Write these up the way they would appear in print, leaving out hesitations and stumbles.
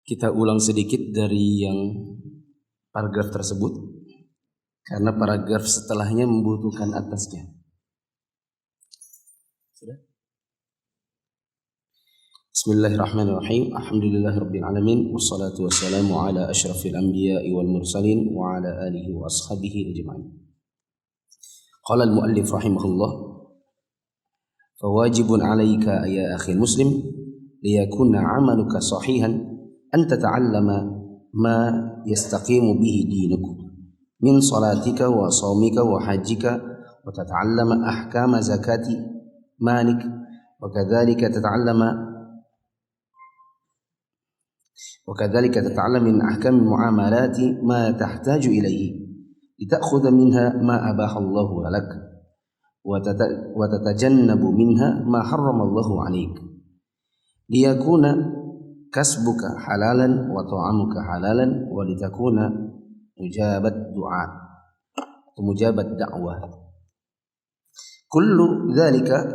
Kita ulang sedikit dari yang paragraf tersebut karena paragraf setelahnya membutuhkan atasnya. Sudah? Bismillahirrahmanirrahim. Alhamdulillahirabbil alamin wassalatu wassalamu ala asyrafil anbiya'i wal mursalin wa ala alihi wa ashabihi ajma'in. Qala al-muallif rahimahullah, fawajibun 'alaika ya akhi muslim liyakuna 'amaluka sahihan an tata'allama ma yastaqimu bihi dinuk min salatika wa shaumika wa hajjika wa tata'allama ahkama zakati malik wa kadzalika tata'allama min ahkam muamalati ma tahtaju ilayhi litakhudha minha ma abaha Allahu lak wa tatajannabu minha ma harrama Allahu 'alaik liyakuna kasbuka halalan wa ta'amuka halalan wa litakuna mujabat du'a atau mujabat da'wah. Kullu dhalika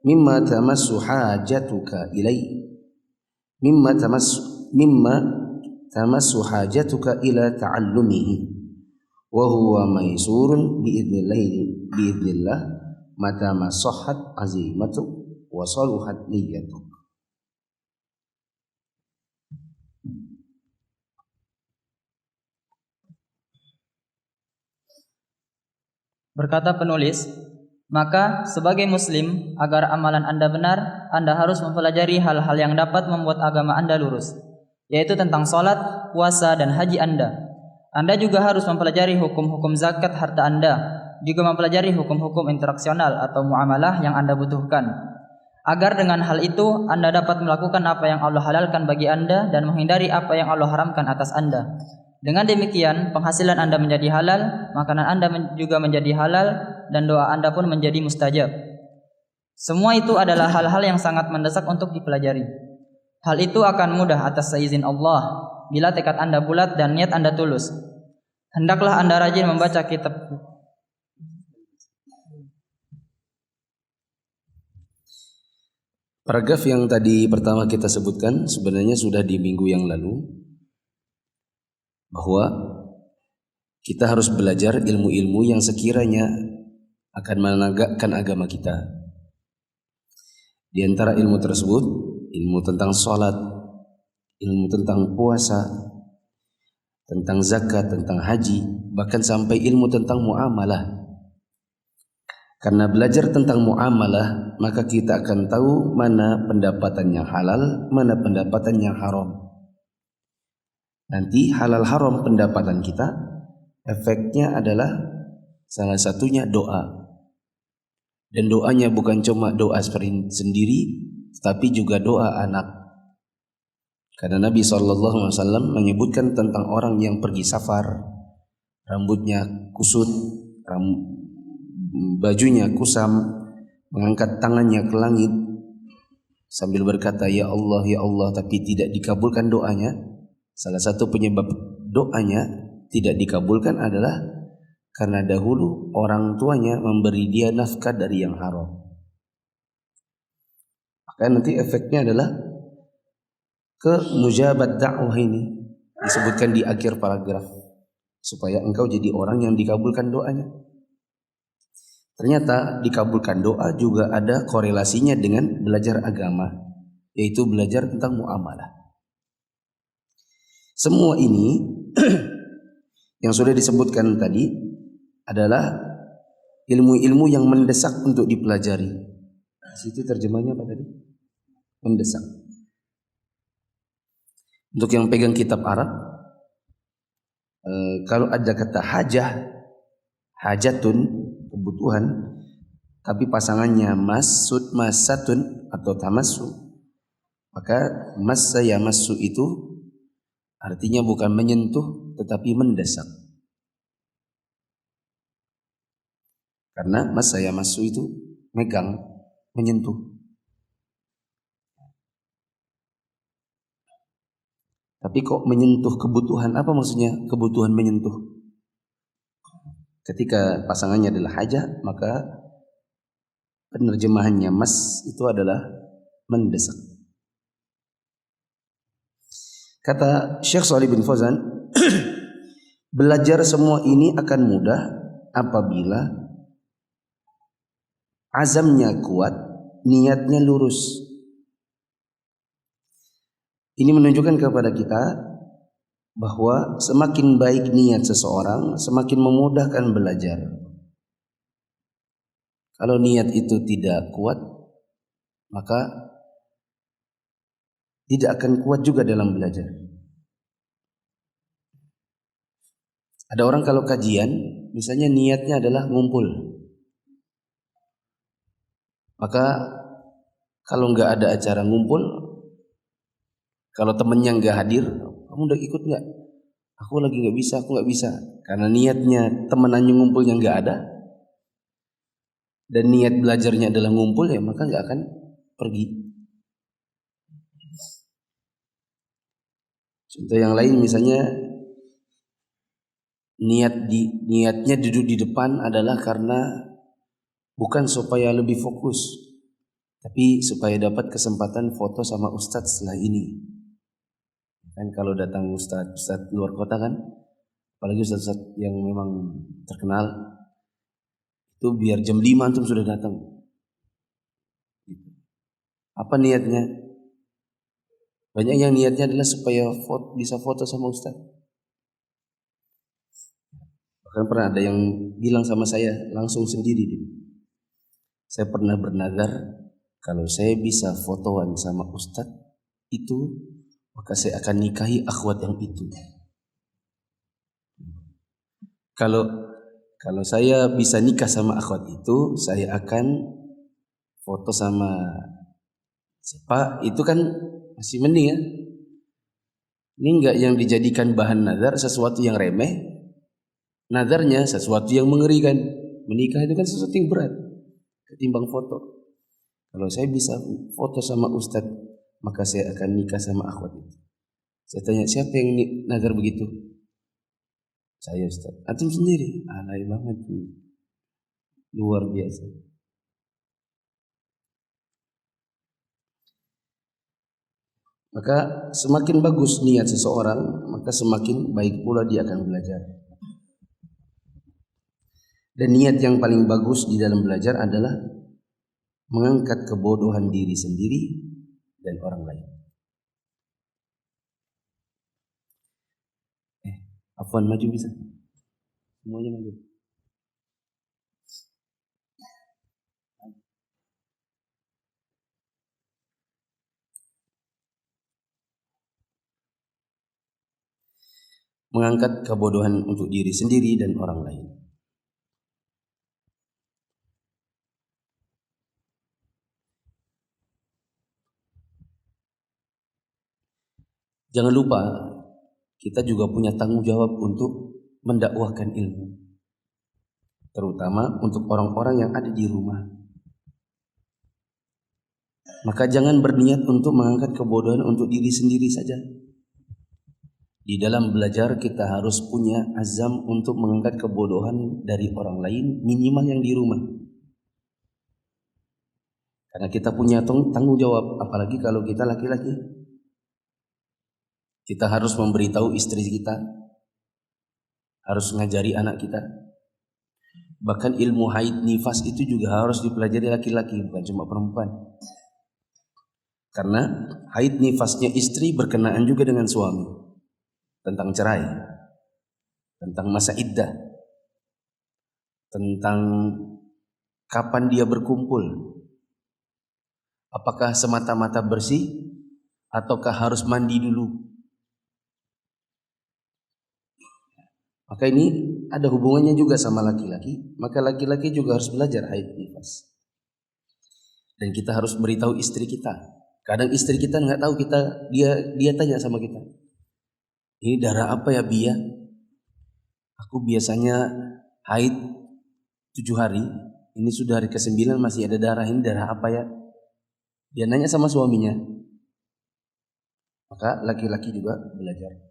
mimma tamassu hajatuka ilai mimma tamassu hajatuka ila ta'allumihi wa huwa maysurun biidznillah mata ma sahhat azimatu wa saluhat niyyatu. Berkata penulis, maka sebagai muslim, agar amalan Anda benar, Anda harus mempelajari hal-hal yang dapat membuat agama Anda lurus, yaitu tentang sholat, puasa, dan haji Anda. Anda juga harus mempelajari hukum-hukum zakat harta Anda, juga mempelajari hukum-hukum interaksional atau muamalah yang Anda butuhkan. Agar dengan hal itu, Anda dapat melakukan apa yang Allah halalkan bagi Anda dan menghindari apa yang Allah haramkan atas Anda. Dengan demikian, penghasilan Anda menjadi halal, makanan Anda juga menjadi halal, dan doa Anda pun menjadi mustajab. Semua itu adalah hal-hal yang sangat mendesak untuk dipelajari. Hal itu akan mudah atas seizin Allah, bila tekad Anda bulat dan niat Anda tulus. Hendaklah Anda rajin membaca kitab. Paragraf yang tadi pertama kita sebutkan sebenarnya sudah di minggu yang lalu, bahwa kita harus belajar ilmu-ilmu yang sekiranya akan menegakkan agama kita. Di antara ilmu tersebut, ilmu tentang sholat, ilmu tentang puasa, tentang zakat, tentang haji, bahkan sampai ilmu tentang muamalah. Karena belajar tentang muamalah, maka kita akan tahu mana pendapatan yang halal, mana pendapatan yang haram. Nanti halal haram pendapatan kita, efeknya adalah salah satunya doa. Dan doanya bukan cuma doa sendiri, tapi juga doa anak. Karena Nabi SAW menyebutkan tentang orang yang pergi safar, rambutnya kusut, bajunya kusam, mengangkat tangannya ke langit sambil berkata, ya Allah, tapi tidak dikabulkan doanya. Salah satu penyebab doanya tidak dikabulkan adalah karena dahulu orang tuanya memberi dia nafkah dari yang haram. Maka nanti efeknya adalah ke mujabat dakwah ini disebutkan di akhir paragraf, supaya engkau jadi orang yang dikabulkan doanya. Ternyata dikabulkan doa juga ada korelasinya dengan belajar agama, yaitu belajar tentang muamalah. Semua ini yang sudah disebutkan tadi adalah ilmu-ilmu yang mendesak untuk dipelajari. Situ terjemahnya apa tadi? Mendesak. Untuk yang pegang kitab Arab, kalau ada kata hajatun, kebutuhan, tapi pasangannya masatun atau tamassu, maka massa yamassu itu artinya bukan menyentuh tetapi mendesak. Karena massa yamassu itu megang, menyentuh. Tapi kok menyentuh kebutuhan? Apa maksudnya kebutuhan menyentuh? Ketika pasangannya adalah hajah, maka penerjemahannya mas itu adalah mendesak. Kata Syekh Shalih bin Fauzan, belajar semua ini akan mudah apabila azamnya kuat, niatnya lurus. Ini menunjukkan kepada kita bahwa semakin baik niat seseorang, semakin memudahkan belajar. Kalau niat itu tidak kuat, maka tidak akan kuat juga dalam belajar. Ada orang kalau kajian, misalnya niatnya adalah ngumpul, maka kalau nggak ada acara ngumpul, kalau temennya nggak hadir, kamu udah ikut nggak? Aku lagi nggak bisa, aku nggak bisa. Karena niatnya temenannya ngumpulnya nggak ada, dan niat belajarnya adalah ngumpul, ya maka nggak akan pergi. Contoh yang lain misalnya niatnya duduk di depan adalah karena bukan supaya lebih fokus, tapi supaya dapat kesempatan foto sama ustadz setelah ini. Kan kalau datang ustadz luar kota kan, apalagi ustadz yang memang terkenal, itu biar jam 5 antum sudah datang. Apa niatnya? Banyak yang niatnya adalah supaya bisa foto sama ustaz. Bahkan pernah ada yang bilang sama saya langsung sendiri. Saya pernah bernazar, kalau saya bisa fotoan sama ustaz itu, maka saya akan nikahi akhwat yang itu. Kalau saya bisa nikah sama akhwat itu, saya akan foto sama siapa, itu kan masih mending ya. Ini enggak yang dijadikan bahan nazar sesuatu yang remeh, nazarnya sesuatu yang mengerikan. Menikah itu kan sesuatu yang berat ketimbang foto. Kalau saya bisa foto sama ustadz, maka saya akan nikah sama akhwat itu. Saya tanya, siapa yang nazar begitu? Saya, ustadz. Antum sendiri? Alay banget, luar biasa. Maka semakin bagus niat seseorang, maka semakin baik pula dia akan belajar. Dan niat yang paling bagus di dalam belajar adalah mengangkat kebodohan diri sendiri dan orang lain. Afwan, maju bisa? Semuanya maju. Mengangkat kebodohan untuk diri sendiri dan orang lain. Jangan lupa, kita juga punya tanggung jawab untuk mendakwahkan ilmu, terutama untuk orang-orang yang ada di rumah. Maka jangan berniat untuk mengangkat kebodohan untuk diri sendiri saja. Di dalam belajar kita harus punya azam untuk mengangkat kebodohan dari orang lain, minimal yang di rumah. Karena kita punya tanggung jawab, apalagi kalau kita laki-laki. Kita harus memberitahu istri kita, harus ngajari anak kita. Bahkan ilmu haid nifas itu juga harus dipelajari laki-laki, bukan cuma perempuan. Karena haid nifasnya istri berkenaan juga dengan suami. Tentang cerai, tentang masa iddah, tentang kapan dia berkumpul, apakah semata-mata bersih ataukah harus mandi dulu. Maka ini ada hubungannya juga sama laki-laki, maka laki-laki juga harus belajar haid nifas. Dan kita harus beritahu istri kita. Kadang istri kita nggak tahu, dia tanya sama kita, ini darah apa ya Bia? Aku biasanya haid 7 hari, ini sudah hari ke-9 masih ada darah, ini darah apa ya? Dia nanya sama suaminya. Maka laki-laki juga belajar.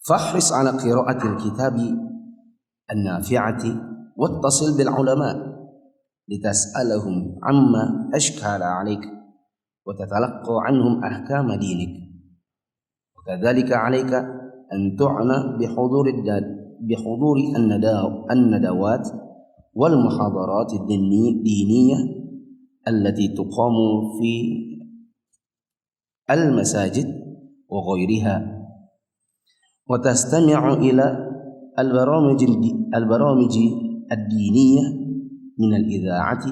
Fahris ala qira'atil kitabi an-nafi'ati wattasil bil ulama litas'alahum amma ashkala 'alaik. وتتلقى عنهم أحكام دينك وكذلك عليك أن تعنى بحضور الندوات والمحاضرات الدينية التي تقام في المساجد وغيرها وتستمع إلى البرامج الدينية من الإذاعة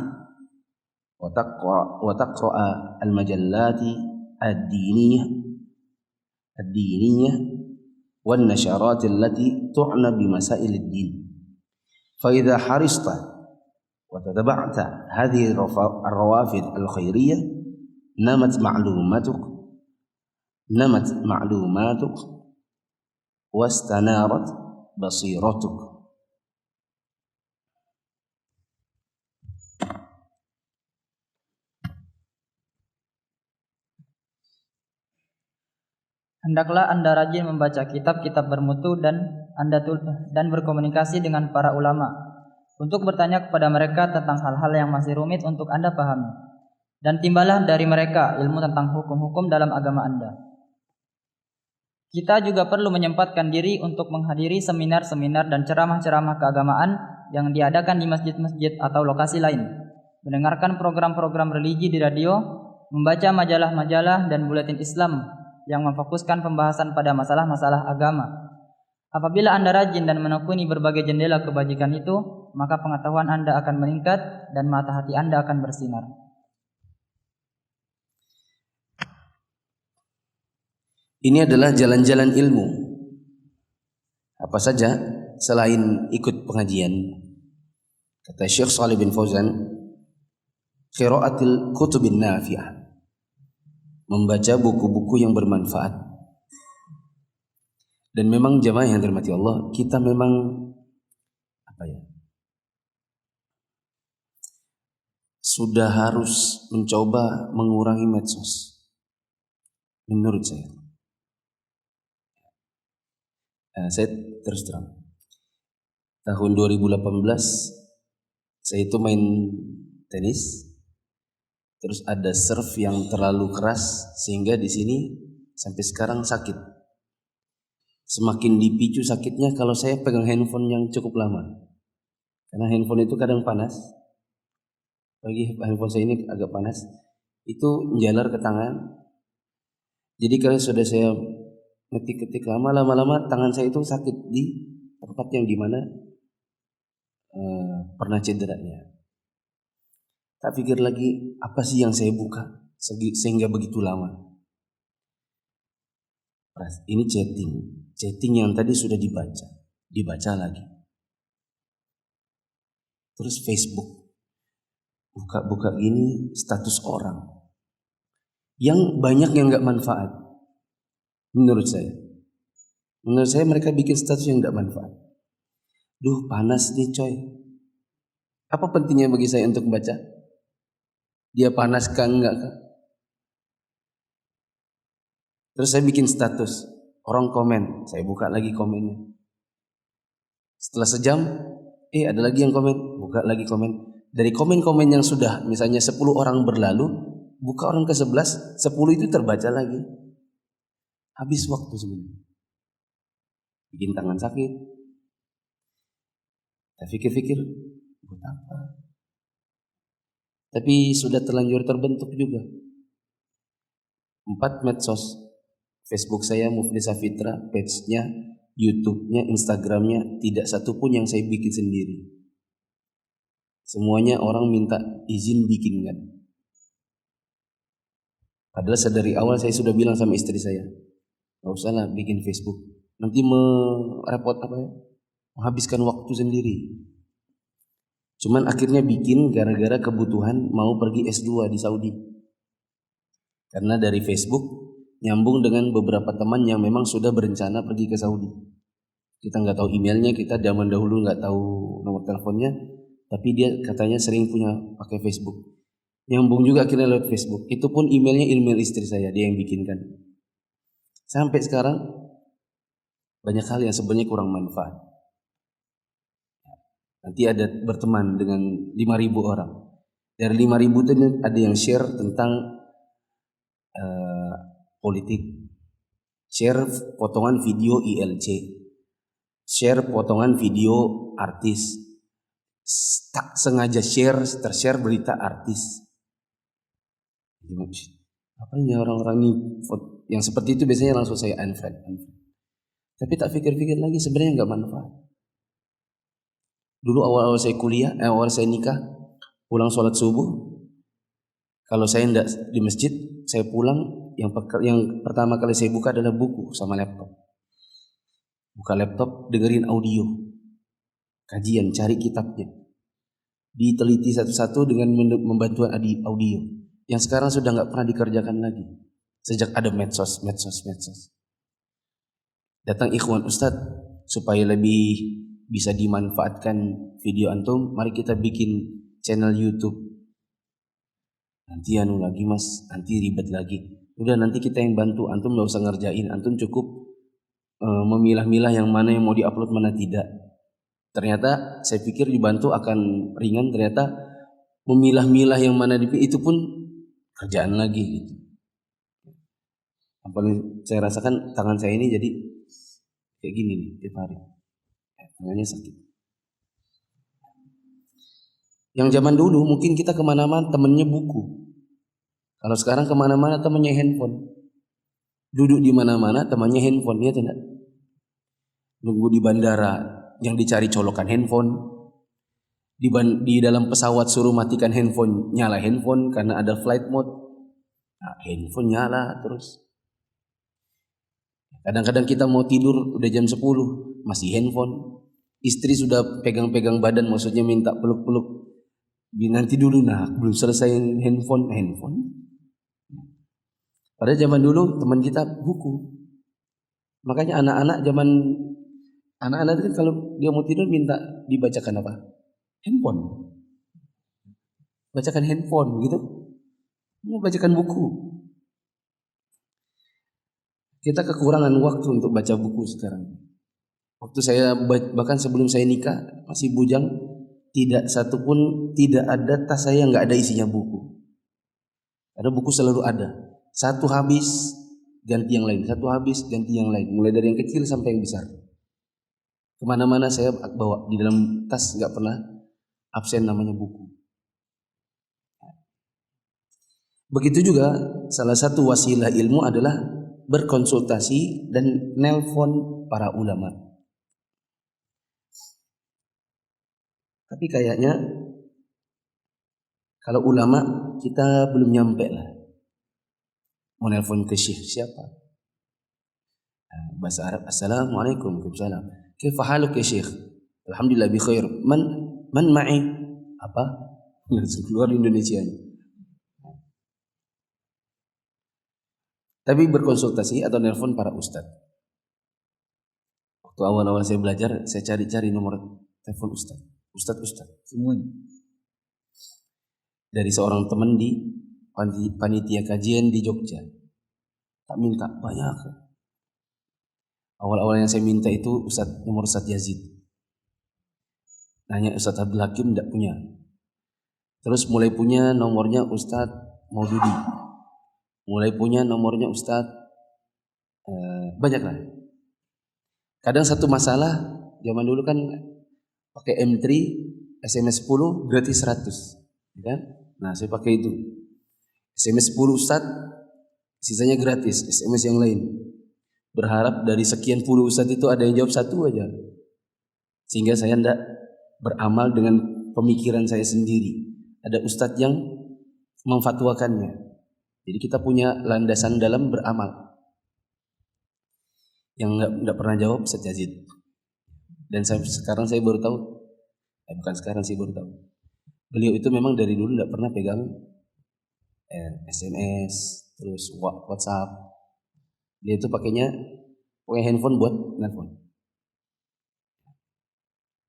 وتقرأ المجلات الدينية والنشرات التي تعنى بمسائل الدين فإذا حرصت وتتبعت هذه الروافد الخيرية نمت معلوماتك واستنارت بصيرتك. Hendaklah Anda rajin membaca kitab-kitab bermutu dan berkomunikasi dengan para ulama untuk bertanya kepada mereka tentang hal-hal yang masih rumit untuk Anda pahami. Dan timbalah dari mereka ilmu tentang hukum-hukum dalam agama Anda. Kita juga perlu menyempatkan diri untuk menghadiri seminar-seminar dan ceramah-ceramah keagamaan yang diadakan di masjid-masjid atau lokasi lain, mendengarkan program-program religi di radio, membaca majalah-majalah dan buletin Islam yang memfokuskan pembahasan pada masalah-masalah agama. Apabila Anda rajin dan menekuni berbagai jendela kebajikan itu, maka pengetahuan Anda akan meningkat dan mata hati Anda akan bersinar. Ini adalah jalan-jalan ilmu. Apa saja selain ikut pengajian? Kata Syekh Shalih bin Fauzan, qiraatil kutubin nafi'ah, membaca buku-buku yang bermanfaat. Dan memang jamaah yang dirahmati Allah, kita memang sudah harus mencoba mengurangi medsos. Menurut saya. Saya terus terang. Tahun 2018 saya itu main tenis. Terus ada serve yang terlalu keras sehingga di sini sampai sekarang sakit. Semakin dipicu sakitnya kalau saya pegang handphone yang cukup lama. Karena handphone itu kadang panas. Bagi handphone saya ini agak panas. Itu menjalar ke tangan. Jadi kalau sudah saya ketik lama-lama tangan saya itu sakit di tempat yang dimana pernah cederanya. Tak pikir lagi apa sih yang saya buka sehingga begitu lama. Ini chatting yang tadi sudah dibaca lagi. Terus Facebook, buka gini status orang yang banyak yang nggak manfaat. Menurut saya mereka bikin status yang tidak manfaat. Duh, panas nih coy. Apa pentingnya bagi saya untuk baca? Dia panas kan enggak kan? Terus saya bikin status, orang komen, saya buka lagi komennya. Setelah sejam, ada lagi yang komen, buka lagi komen. Dari komen-komen yang sudah misalnya 10 orang berlalu, buka orang ke-11, 10 itu terbaca lagi. Habis waktu sebenarnya. Bikin tangan sakit. Saya pikir-pikir, buat apa? Tapi sudah terlanjur terbentuk juga. 4 medsos. Facebook saya Muflis Safitra, page-nya, YouTube-nya, Instagram-nya, tidak satu pun yang saya bikin sendiri. Semuanya orang minta izin bikinkan. Padahal dari awal saya sudah bilang sama istri saya, gak usah lah bikin Facebook, nanti menghabiskan waktu sendiri. Cuman akhirnya bikin gara-gara kebutuhan mau pergi S2 di Saudi. Karena dari Facebook nyambung dengan beberapa teman yang memang sudah berencana pergi ke Saudi. Kita nggak tahu emailnya, kita zaman dahulu nggak tahu nomor teleponnya, tapi dia katanya sering punya pakai Facebook. Nyambung juga akhirnya lewat Facebook. Itu pun emailnya email istri saya, dia yang bikinkan. Sampai sekarang banyak hal yang sebenarnya kurang manfaat. Nanti ada berteman dengan 5.000 orang. Dari 5.000 itu ada yang share tentang politik, share potongan video ILC, share potongan video artis, tak sengaja tershare berita artis. Apa ini orang-orang ini yang seperti itu biasanya langsung saya unfriend. Tapi tak pikir-pikir lagi sebenarnya nggak manfaat. Dulu awal-awal saya kuliah, awal saya nikah, pulang sholat subuh, kalau saya tidak di masjid, saya pulang yang pertama kali saya buka adalah buku sama laptop. Buka laptop, dengerin audio, kajian, cari kitabnya, diteliti satu-satu dengan membantuan audio. Yang sekarang sudah nggak pernah dikerjakan lagi sejak ada medsos. Datang ikhwan Ustadz supaya lebih bisa dimanfaatkan video antum, mari kita bikin channel YouTube. Nanti lagi mas, nanti ribet lagi. Udah nanti kita yang bantu, antum nggak usah ngerjain, antum cukup memilah-milah yang mana yang mau diupload mana tidak. Ternyata saya pikir dibantu akan ringan, ternyata memilah-milah yang mana itu pun kerjaan lagi gitu. Apa saya rasakan tangan saya ini jadi kayak gini nih tiap hari. Tangannya sakit. Yang zaman dulu mungkin kita kemana-mana temennya buku. Kalau sekarang kemana-mana temennya handphone. Duduk di mana-mana temannya handphone, ya tidak? Nunggu di bandara yang dicari colokan handphone. Di dalam pesawat suruh matikan handphone, nyala handphone karena ada flight mode. Nah, handphone nyala terus. Kadang-kadang kita mau tidur udah jam 10 masih handphone. Istri sudah pegang-pegang badan, maksudnya minta peluk-peluk. Nanti dulu, nah belum selesai handphone. Pada zaman dulu teman kita buku. Makanya anak-anak itu kan kalau dia mau tidur minta dibacakan apa? Handphone. Bacakan handphone gitu. Mau bacakan buku. Kita kekurangan waktu untuk baca buku sekarang. Waktu saya bahkan sebelum saya nikah masih bujang, tidak ada tas saya yang nggak ada isinya buku. Ada buku selalu ada. Satu habis ganti yang lain, satu habis ganti yang lain. Mulai dari yang kecil sampai yang besar. Kemana-mana saya bawa di dalam tas, nggak pernah absen namanya buku. Begitu juga salah satu wasilah ilmu adalah berkonsultasi dan nelpon para ulama. Tapi kayaknya kalau ulama kita belum nyampe lah. Mau nelpon ke syekh siapa? Bahasa Arab, Assalamualaikum, Waalaikumsalam. Kaifa haluk ya syekh? Alhamdulillah bi khair. Man ma'i? Apa? Keluar Indonesia. Tapi berkonsultasi atau nelpon para ustadz. Waktu awal-awal saya belajar, saya cari-cari nomor telepon ustadz semuanya. Dari seorang teman di panitia kajian di Jogja. Tak minta banyak. Awal-awal yang saya minta itu nomor Ustadz Yazid. Nanya Ustadz Abdul Hakim, tidak punya. Terus mulai punya nomornya Ustadz Maududi. Mulai punya nomornya Ustadz banyak lah. Kadang satu masalah, zaman dulu kan pakai M3 SMS 10 gratis 100, kan? Nah saya pakai itu SMS 10 Ustadz, sisanya gratis SMS yang lain. Berharap dari sekian puluh Ustadz itu ada yang jawab satu aja, sehingga saya tidak beramal dengan pemikiran saya sendiri. Ada Ustadz yang memfatwakannya. Jadi kita punya landasan dalam beramal. Yang nggak pernah jawab Ustadz Yazid. Dan sekarang saya baru tahu, bukan sekarang sih baru tahu. Beliau itu memang dari dulu nggak pernah pegang SMS, terus WhatsApp. Dia itu pakai handphone buat nelfon.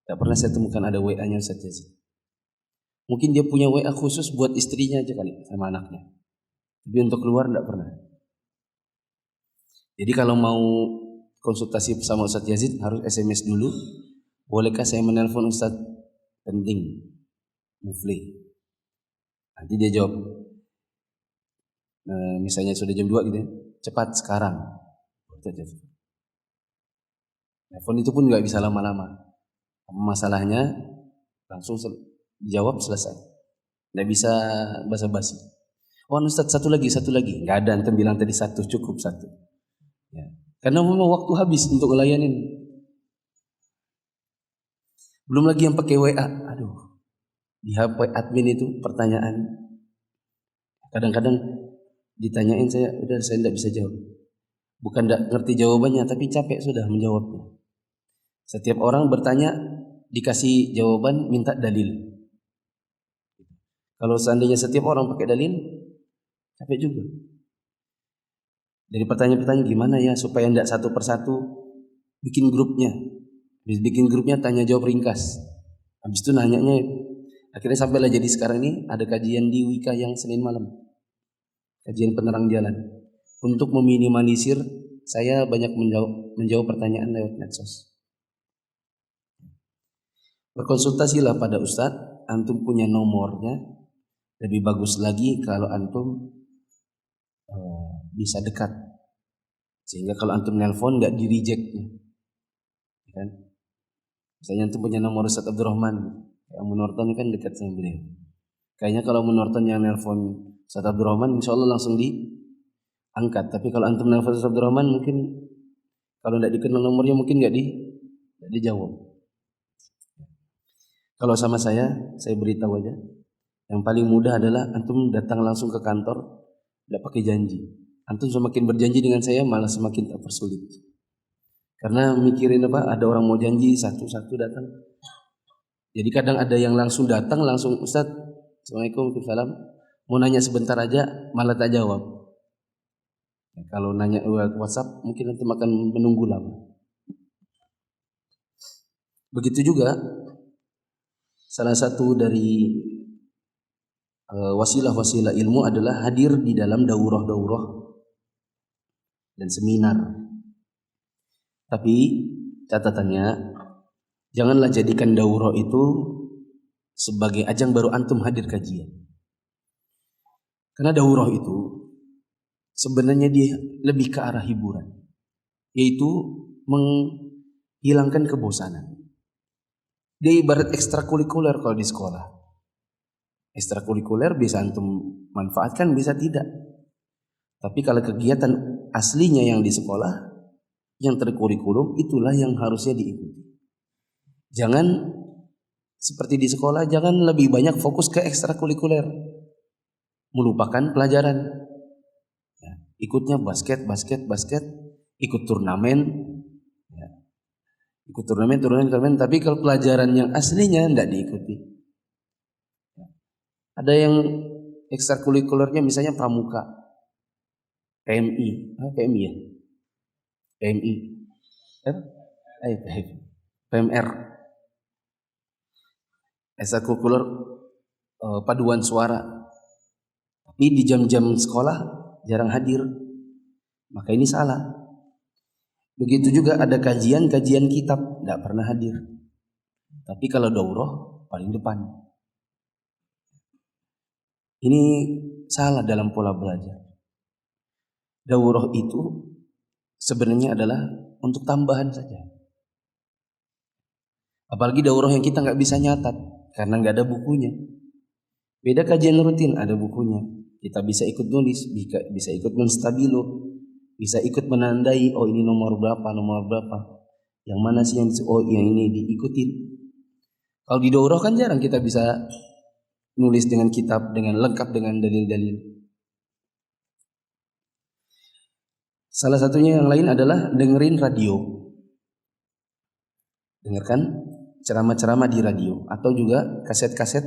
Nggak pernah saya temukan ada WA-nya Ustadz Yazid. Mungkin dia punya WA khusus buat istrinya aja kali sama anaknya. Tapi untuk keluar nggak pernah. Jadi kalau mau konsultasi sama Ustadz Yazid harus SMS dulu. Bolehkah saya menelpon Ustadz? Penting. Mufli. Nanti dia jawab. Misalnya sudah jam 2 gitu ya, cepat sekarang. Telepon itu pun nggak bisa lama-lama. Masalahnya langsung dijawab, selesai. Nggak bisa basa-basi. Oh Ustaz, satu lagi. Nggak ada, antum bilang tadi satu, cukup satu. Ya. Karena memang waktu habis untuk ngelayanin. Belum lagi yang pakai WA. Aduh, di HP admin itu pertanyaan. Kadang-kadang ditanyain saya tidak bisa jawab. Bukan tidak ngerti jawabannya, tapi capek sudah menjawabnya. Setiap orang bertanya, dikasih jawaban, minta dalil. Kalau seandainya setiap orang pakai dalil, capek juga. Dari pertanyaan-pertanyaan gimana ya supaya tidak satu persatu, bikin grupnya. Habis bikin grupnya tanya jawab ringkas. Habis itu nanyanya, akhirnya sampailah jadi sekarang ini ada kajian di Wika yang Senin malam. Kajian penerang jalan. Untuk meminimalisir saya banyak menjawab pertanyaan lewat medsos. Berkonsultasilah pada Ustadz, antum punya nomornya. Lebih bagus lagi kalau antum bisa dekat, sehingga kalau antum nelpon nggak di rejectnya, kan? Misalnya antum punya nomor Ustadz Abdurrahman, yang Menorton kan dekat sama beliau. Kayaknya kalau Menorton yang nelpon Ustadz Abdurrahman, insya Allah langsung diangkat. Tapi kalau antum nelpon Ustadz Abdurrahman, mungkin kalau nggak dikenal nomornya mungkin nggak dijawab. Kalau sama saya beritahu aja. Yang paling mudah adalah antum datang langsung ke kantor, tidak pakai janji. Antum semakin berjanji dengan saya malah semakin terpersulit. Karena mikirin apa? Ada orang mau janji satu-satu datang. Jadi kadang ada yang langsung datang langsung, Ustaz, Assalamualaikum, Waalaikumsalam. Mau nanya sebentar aja malah tak jawab. Ya, kalau nanya WhatsApp mungkin antum akan menunggu lama. Begitu juga salah satu dari wasilah-wasilah ilmu adalah hadir di dalam daurah-daurah dan seminar. Tapi catatannya, janganlah jadikan daurah itu sebagai ajang baru antum hadir kajian. Karena daurah itu sebenarnya dia lebih ke arah hiburan, yaitu menghilangkan kebosanan. Dia ibarat ekstrakurikuler kalau di sekolah. Ekstrakurikuler bisa antum manfaatkan, bisa tidak. Tapi kalau kegiatan aslinya yang di sekolah, yang terkurikulum, itulah yang harusnya diikuti. Jangan seperti di sekolah, jangan lebih banyak fokus ke ekstrakurikuler, melupakan pelajaran. Ya, ikutnya basket, ikut turnamen, ya. Ikut turnamen, tapi kalau pelajaran yang aslinya tidak diikuti. Ada yang ekstrakurikulernya misalnya pramuka, PMI, PMI ya, PMI, PMR, ekstrakurikuler paduan suara. Tapi di jam-jam sekolah jarang hadir, maka ini salah. Begitu juga ada kajian kitab, tidak pernah hadir. Tapi kalau daurah paling depan. Ini salah dalam pola belajar. Daurah itu sebenarnya adalah untuk tambahan saja. Apalagi daurah yang kita nggak bisa nyatat karena nggak ada bukunya. Beda kajian rutin, ada bukunya. Kita bisa ikut nulis, bisa ikut menstabilo, bisa ikut menandai. Oh ini nomor berapa? Yang mana sih yang ini diikutin. Kalau di daurah kan jarang kita bisa nulis dengan kitab, dengan lengkap dengan dalil-dalil. Salah satunya yang lain adalah dengerin radio. Dengarkan ceramah-ceramah di radio, atau juga kaset-kaset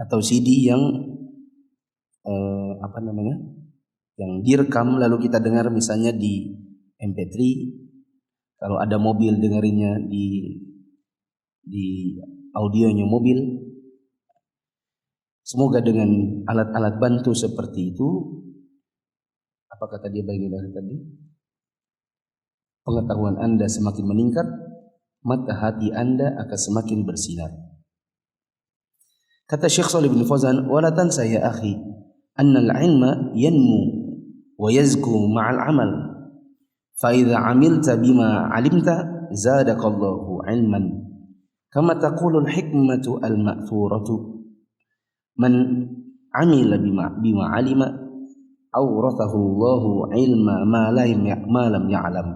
atau CD yang yang direkam lalu kita dengar misalnya di MP3. Kalau ada mobil dengerinnya di audionya mobil. Semoga dengan alat-alat bantu seperti itu, apa kata dia bagian dari tadi? Pengetahuan Anda semakin meningkat, mata hati Anda akan semakin bersinar. Kata Syekh Shalih bin Fauzan, "Wala tansa ya akhi, anna al-ilma yanmu wa yazku ma'al amal. Fa idza 'amilta bima 'alimta zadakallahu 'ilman. Kama taqulul hikmatu al-ma'thuratu man 'amila bima 'alima awrathahu Allahu 'ilma ma lam ya'lam.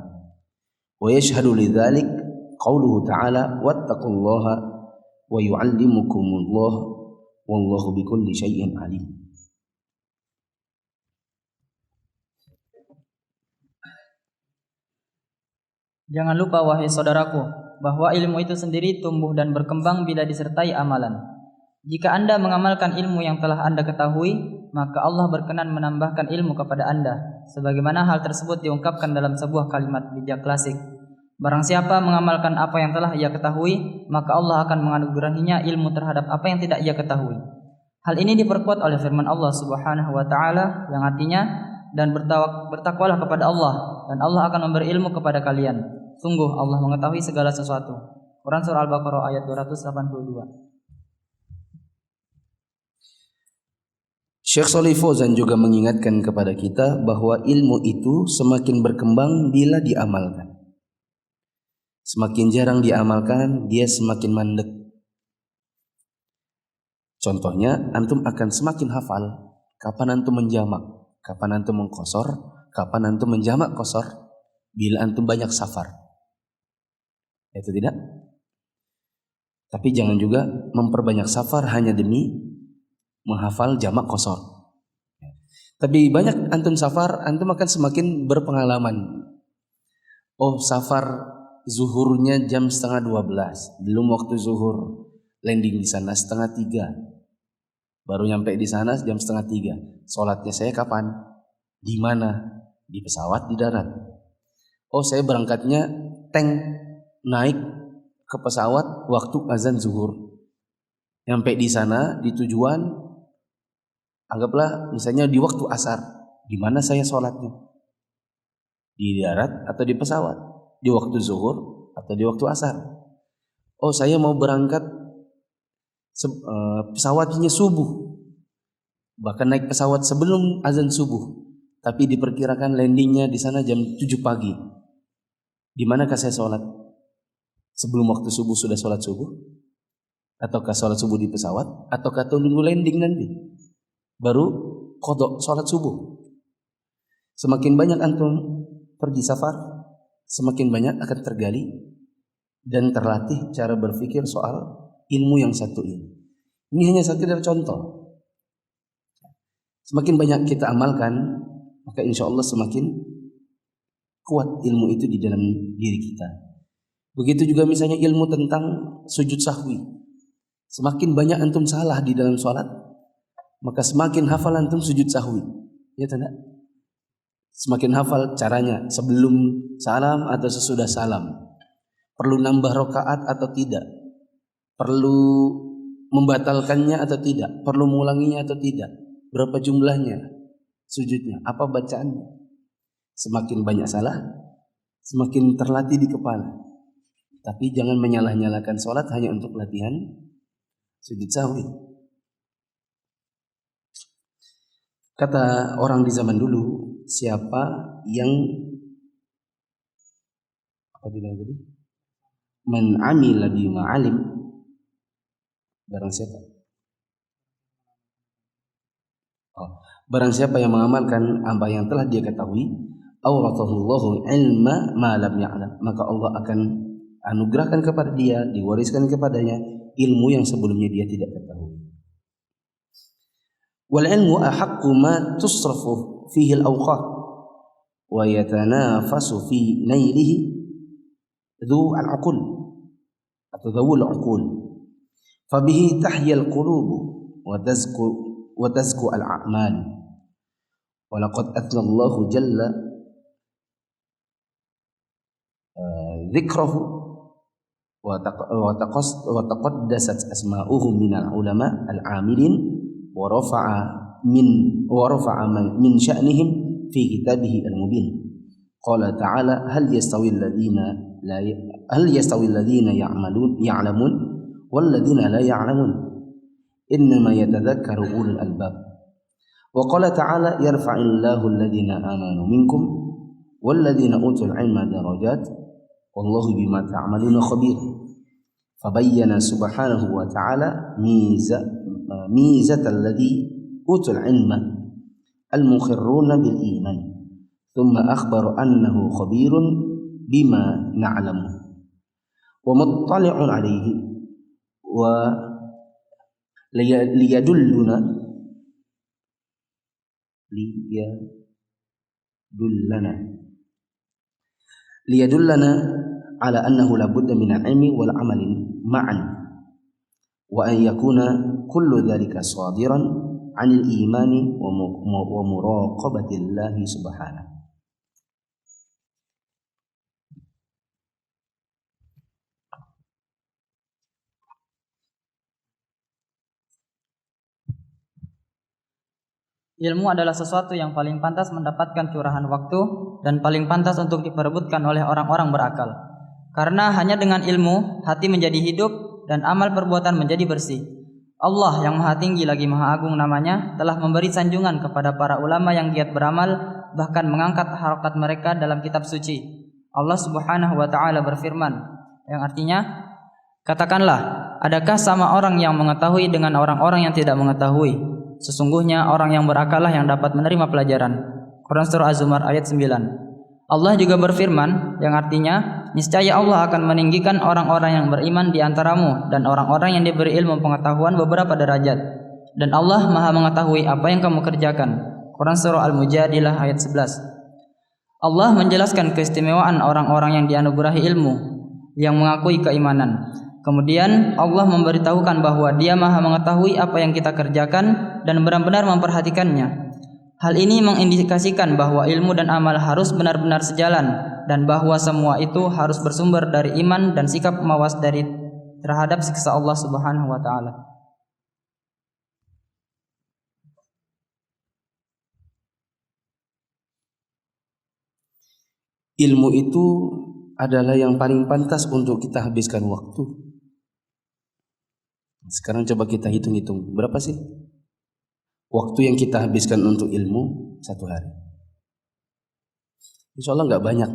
Wa yashhadu lidzalik qauluhu ta'ala wattaqullaha wa yu'allimukumullah wallahu bikulli syai'in 'alim. Jangan lupa wahai saudaraku, bahwa ilmu itu sendiri tumbuh dan berkembang bila disertai amalan. Jika Anda mengamalkan ilmu yang telah Anda ketahui, maka Allah berkenan menambahkan ilmu kepada Anda, sebagaimana hal tersebut diungkapkan dalam sebuah kalimat bijak klasik. Barang siapa mengamalkan apa yang telah ia ketahui, maka Allah akan menganugerahinya ilmu terhadap apa yang tidak ia ketahui. Hal ini diperkuat oleh firman Allah Subhanahu wa taala yang artinya, dan bertakwalah kepada Allah, dan Allah akan memberi ilmu kepada kalian. Sungguh Allah mengetahui segala sesuatu. Quran Surah Al-Baqarah ayat 282. Syekh Shalih Fauzan juga mengingatkan kepada kita bahwa ilmu itu semakin berkembang bila diamalkan. Semakin jarang diamalkan, dia semakin mandek. Contohnya, antum akan semakin hafal kapan antum menjamak, kapan antum mengqasar, kapan antum menjamak qasar, bila antum banyak safar. Itu tidak? Tapi jangan juga memperbanyak safar hanya demi menghafal jamak qasar. Tapi banyak antum safar, antum akan semakin berpengalaman. Oh, safar zuhurnya jam 11:30, belum waktu zuhur. Landing di sana 2:30. Baru nyampe di sana jam 2:30. Sholatnya saya kapan? Di mana? Di pesawat, di darat. Oh, saya berangkatnya naik ke pesawat waktu azan zuhur. Nyampe di sana di tujuan, anggaplah misalnya di waktu asar. Di mana saya sholatnya? Di darat atau di pesawat? Di waktu zuhur atau di waktu asar? Oh, saya mau berangkat pesawatnya subuh, bahkan naik pesawat sebelum azan subuh, tapi diperkirakan landingnya di sana jam 7 pagi. Di manakah saya sholat? Sebelum waktu subuh sudah sholat subuh? Ataukah sholat subuh di pesawat? Ataukah tunggu landing nanti baru qadha sholat subuh? Semakin banyak antum pergi safar, semakin banyak akan tergali dan terlatih cara berpikir soal ilmu yang satu ini. Ini hanya sekedar contoh. Semakin banyak kita amalkan, maka insya Allah semakin kuat ilmu itu di dalam diri kita. Begitu juga misalnya ilmu tentang sujud sahwi. Semakin banyak antum salah di dalam sholat, maka semakin hafal antum sujud sahwi. Ya tidak? Semakin hafal caranya sebelum salam atau sesudah salam. Perlu nambah rakaat atau tidak? Perlu membatalkannya atau tidak? Perlu mengulanginya atau tidak? Berapa jumlahnya sujudnya? Apa bacaannya? Semakin banyak salah, semakin terlatih di kepala. Tapi jangan menyalah-nyalakan sholat hanya untuk latihan sujud sahwi. Kata orang di zaman dulu, siapa yang apa bilang tadi? Man amila bima alim, barang siapa? Barang siapa yang mengamalkan apa yang telah dia ketahui, awratahullahu ilma ma lam ya'lam, maka Allah akan anugerahkan kepada dia, diwariskan kepadanya ilmu yang sebelumnya dia tidak ketahui. Wal ilmu ahaqqu ma tusrafu fihi al-awqat wa yatanafasu fi nailihi dhu al-uqul atau dhawul uqul. Fabihi tahya al-qulub wa tazku al-a'mal. Wa laqad athna Allahu jalla dhikrahu wa taqaddasat asma'uhu min al-ulama al-amilin wa rafa'a min sya'nihim fi kitabih al-mubin. Qala ta'ala hal yastawi alladhina ya'lamun wal ladhina la ya'lamun innama yatadhakkaru ulul albab. Wa qala ta'ala yarfa'illahu alladhina amanu minkum walladhina utul ilma darajat wallahu bima ta'maluna khabir. Fabayyana subhanahu wa ta'ala mizatal ladzi utul ilma al-mukhirruna bil iman. Thumma akhbara annahu khabirun bima na'lamu wa muttali'un alayhi wa liyadullana ala annahu la budda min al-ilmi wal amalin ma'an wa an yakuna kullu dhalika sadiran 'anil imani wa muraqabatillahi subhanahu. Ilmu adalah sesuatu yang paling pantas mendapatkan curahan waktu dan paling pantas untuk diperebutkan oleh orang-orang berakal. Karena hanya dengan ilmu, hati menjadi hidup dan amal perbuatan menjadi bersih. Allah yang maha tinggi lagi maha agung namanya telah memberi sanjungan kepada para ulama yang giat beramal, bahkan mengangkat harokat mereka dalam kitab suci. Allah subhanahu wa ta'ala berfirman, yang artinya, katakanlah, adakah sama orang yang mengetahui dengan orang-orang yang tidak mengetahui? Sesungguhnya orang yang berakallah yang dapat menerima pelajaran. Quran Surah Az-Zumar ayat 9. Allah juga berfirman yang artinya, niscaya Allah akan meninggikan orang-orang yang beriman di antaramu dan orang-orang yang diberi ilmu pengetahuan beberapa derajat. Dan Allah maha mengetahui apa yang kamu kerjakan. Quran Surah Al-Mujadilah ayat 11. Allah menjelaskan keistimewaan orang-orang yang dianugerahi ilmu, yang mengakui keimanan. Kemudian Allah memberitahukan bahwa Dia maha mengetahui apa yang kita kerjakan dan benar-benar memperhatikannya. Hal ini mengindikasikan bahwa ilmu dan amal harus benar-benar sejalan dan bahwa semua itu harus bersumber dari iman dan sikap mawas terhadap siksa Allah Subhanahu wa taala. Ilmu itu adalah yang paling pantas untuk kita habiskan waktu. Sekarang coba kita hitung-hitung, berapa sih waktu yang kita habiskan untuk ilmu satu hari? Insya Allah nggak banyak.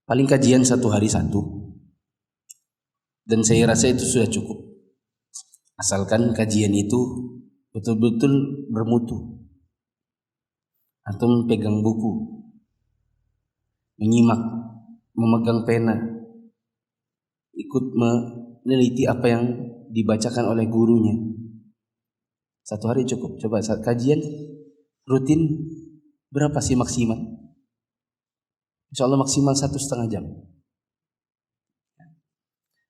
Paling kajian satu hari satu. Dan saya rasa itu sudah cukup. Asalkan kajian itu betul-betul bermutu. Antum pegang buku, menyimak, memegang pena, ikut meneliti apa yang dibacakan oleh gurunya. Satu hari cukup. Coba saat kajian rutin berapa sih maksimal? Insya Allah maksimal 1,5 jam.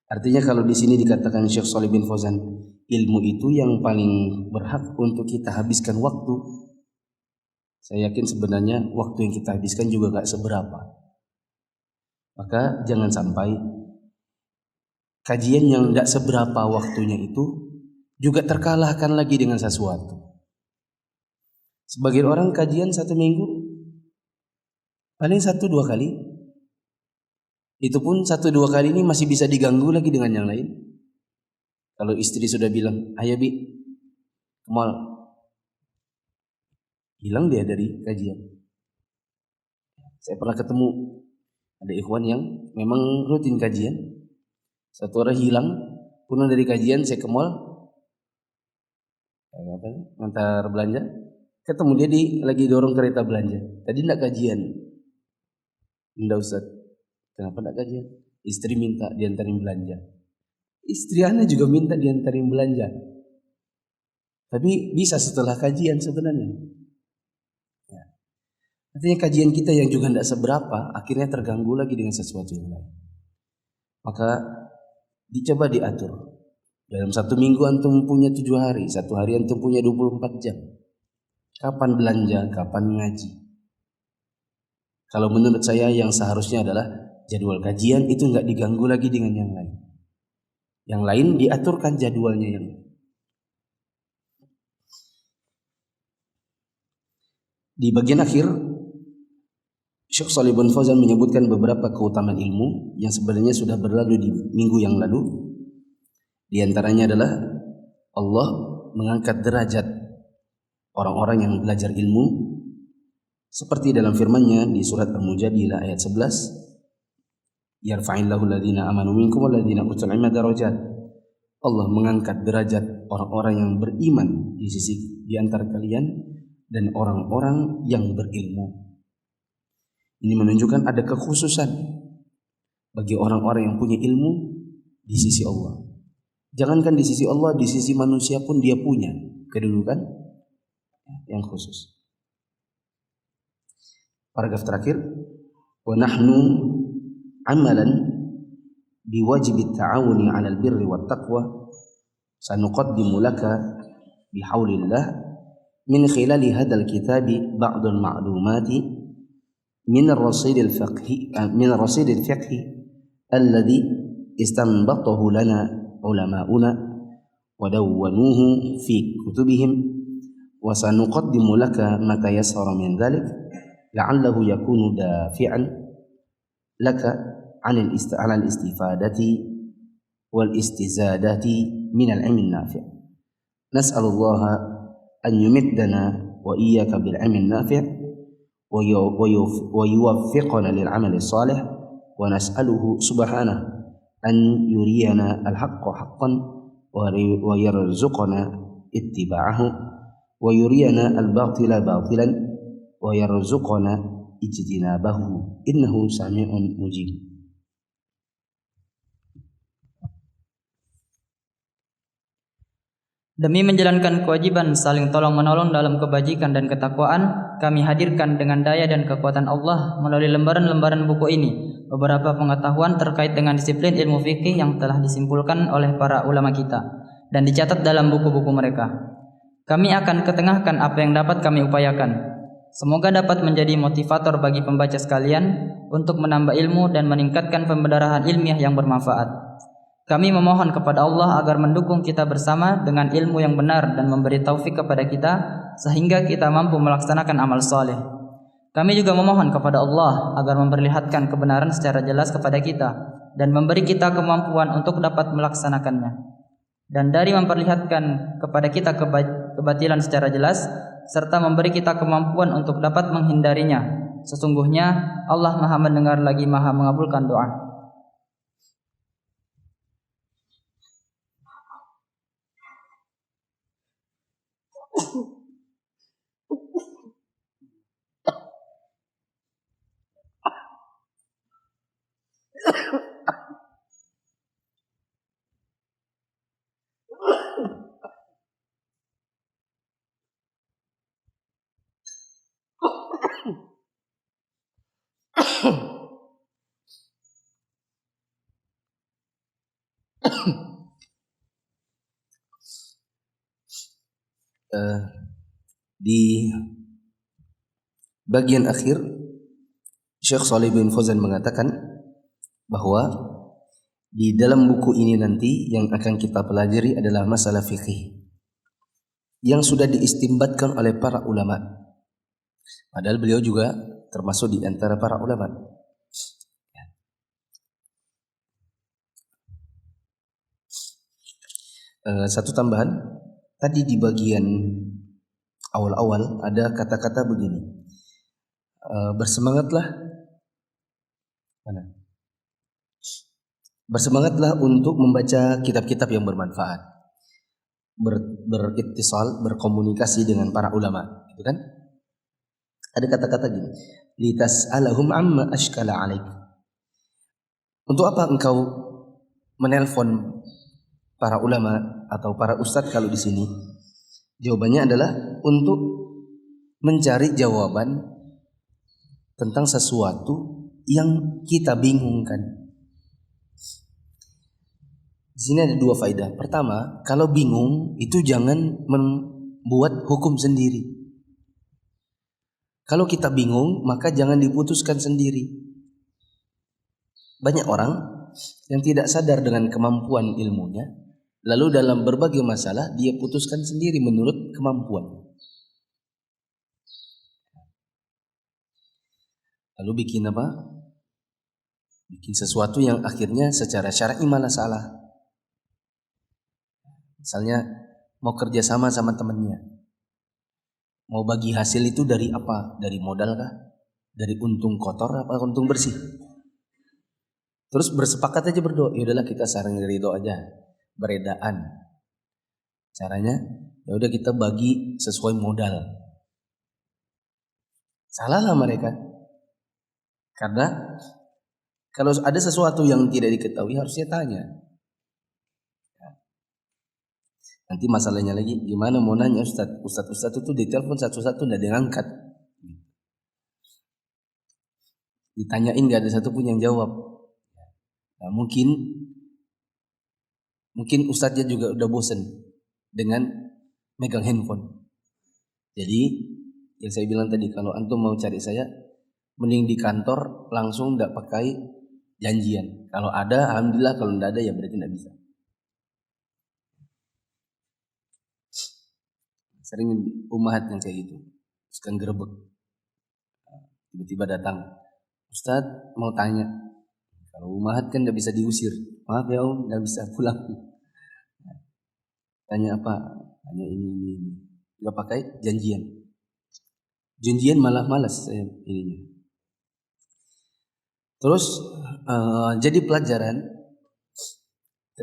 Artinya kalau di sini dikatakan Syekh Shalih bin Fauzan, ilmu itu yang paling berhak untuk kita habiskan waktu. Saya yakin sebenarnya waktu yang kita habiskan juga gak seberapa. Maka jangan sampai kajian yang tidak seberapa waktunya itu juga terkalahkan lagi dengan sesuatu. Sebagian orang kajian 1 minggu paling 1-2 kali. Itu pun 1-2 kali ini masih bisa diganggu lagi dengan yang lain. Kalau istri sudah bilang, ayo Bi, ke mall, hilang dia dari kajian. Saya pernah ketemu ada ikhwan yang memang rutin kajian. Satu orang hilang, pulang dari kajian, saya ke mall, ngantar belanja, ketemu dia lagi dorong kereta belanja. Tadi enggak kajian, enggak Ustaz. Kenapa enggak kajian? Istri minta diantarin belanja. Istri ana juga minta diantarin belanja. Tapi bisa setelah kajian sebenarnya. Ya. Artinya kajian kita yang juga enggak seberapa, akhirnya terganggu lagi dengan sesuatu yang lain. Maka dicoba diatur. Dalam 1 minggu antum punya 7 hari, 1 hari antum punya 24 jam. Kapan belanja, kapan ngaji? Kalau menurut saya yang seharusnya adalah jadwal kajian itu enggak diganggu lagi dengan yang lain. Yang lain diaturkan jadwalnya yang lain. Di bagian akhir Syekh Shalih bin Fauzan menyebutkan beberapa keutamaan ilmu yang sebenarnya sudah berlalu di minggu yang lalu. Di antaranya adalah Allah mengangkat derajat orang-orang yang belajar ilmu seperti dalam firman-Nya di surat Al-Mujadilah ayat 11, yarfa'illahu alladhina amanu minkum walladhina utul ilma darajat. Allah mengangkat derajat orang-orang yang beriman di antara kalian dan orang-orang yang berilmu. Ini menunjukkan ada kekhususan bagi orang-orang yang punya ilmu di sisi Allah. Jangankan di sisi Allah, di sisi manusia pun dia punya kedudukan yang khusus. Paragraf terakhir, wa nahnu amalan biwajib at-ta'awuni 'alal birri wat taqwa sanuqaddimu laka bihaulillah min khilali hadzal kitabi ba'd al-ma'lumati min ar-rasid al-fiqhi alladhi istanbatahu lana ulama'una wa dawwanuhu fi kutubihim wa sanuqaddimu laka ma tayassara min dhalik la'allahu yakunu dafi'an laka 'ala al-istifadati wal istizadati min al-'ilmi an-nafi'. Nas'alullaha an yumiddana wa iyyaka bil 'ilmi an-nafi' wa yuwaffiqana lil 'amali as-salih wa nas'aluhu subhanahu an yuriyana al-haqqa haqqan wa yarzuqana ittiba'ahu wa yuriyana al-batila batilan wa yarzuqana ijtinabahu innahu sami'un mujib. Demi menjalankan kewajiban saling tolong-menolong dalam kebajikan dan ketakwaan, kami hadirkan dengan daya dan kekuatan Allah melalui lembaran-lembaran buku ini beberapa pengetahuan terkait dengan disiplin ilmu fikih yang telah disimpulkan oleh para ulama kita dan dicatat dalam buku-buku mereka. Kami akan ketengahkan apa yang dapat kami upayakan. Semoga dapat menjadi motivator bagi pembaca sekalian untuk menambah ilmu dan meningkatkan pembedarahan ilmiah yang bermanfaat. Kami memohon kepada Allah agar mendukung kita bersama dengan ilmu yang benar dan memberi taufik kepada kita sehingga kita mampu melaksanakan amal saleh. Kami juga memohon kepada Allah agar memperlihatkan kebenaran secara jelas kepada kita dan memberi kita kemampuan untuk dapat melaksanakannya. Dan dari memperlihatkan kepada kita kebatilan secara jelas serta memberi kita kemampuan untuk dapat menghindarinya. Sesungguhnya Allah Maha mendengar lagi Maha mengabulkan doa. Di bagian akhir Syekh Shalih bin Fauzan mengatakan bahwa di dalam buku ini nanti yang akan kita pelajari adalah masalah fikih yang sudah diistimbatkan oleh para ulama. Padahal beliau juga termasuk di antara para ulama. Satu tambahan, tadi di bagian awal-awal ada kata-kata begini, bersemangatlah untuk membaca kitab-kitab yang bermanfaat, berittisal, berkomunikasi dengan para ulama, gitu kan? Ada kata-kata gini, litas'alahum amma ashkala 'alaik. Untuk apa engkau menelpon para ulama atau para ustadz kalau di sini? Jawabannya adalah untuk mencari jawaban tentang sesuatu yang kita bingungkan. Di sini ada dua faedah. Pertama, kalau bingung itu jangan membuat hukum sendiri. Kalau kita bingung, maka jangan diputuskan sendiri. Banyak orang yang tidak sadar dengan kemampuan ilmunya, lalu dalam berbagai masalah dia putuskan sendiri menurut kemampuan. Lalu bikin apa? Bikin sesuatu yang akhirnya secara syar'i malah salah. Misalnya mau kerja sama temannya, mau bagi hasil itu dari apa? Dari modal kah? Dari untung kotor apa untung bersih? Terus bersepakat aja berdoa, ya udahlah kita saling ridho aja, beredaan. Caranya ya udah kita bagi sesuai modal. Salahlah mereka. Karena kalau ada sesuatu yang tidak diketahui harusnya tanya. Nanti masalahnya lagi gimana mau nanya Ustadz itu ditelepon satu-satu tidak diangkat. Ditanyain gak ada satu pun yang jawab. Nah, mungkin Ustadznya juga udah bosen dengan megang handphone. Jadi yang saya bilang tadi, kalau antum mau cari saya, mending di kantor langsung, tidak pakai janjian. Kalau ada alhamdulillah, kalau tidak ada ya berarti tidak bisa. Sering umahat yang kayak gitu, suka gerebek. Tiba-tiba datang, Ustadz mau tanya. Kalau umahat kan tidak bisa diusir. Maaf ya om, tidak bisa pulang. Tanya apa? Tanya ini. Gak pakai janjian. Janjian malah malas saya ininya. Terus jadi pelajaran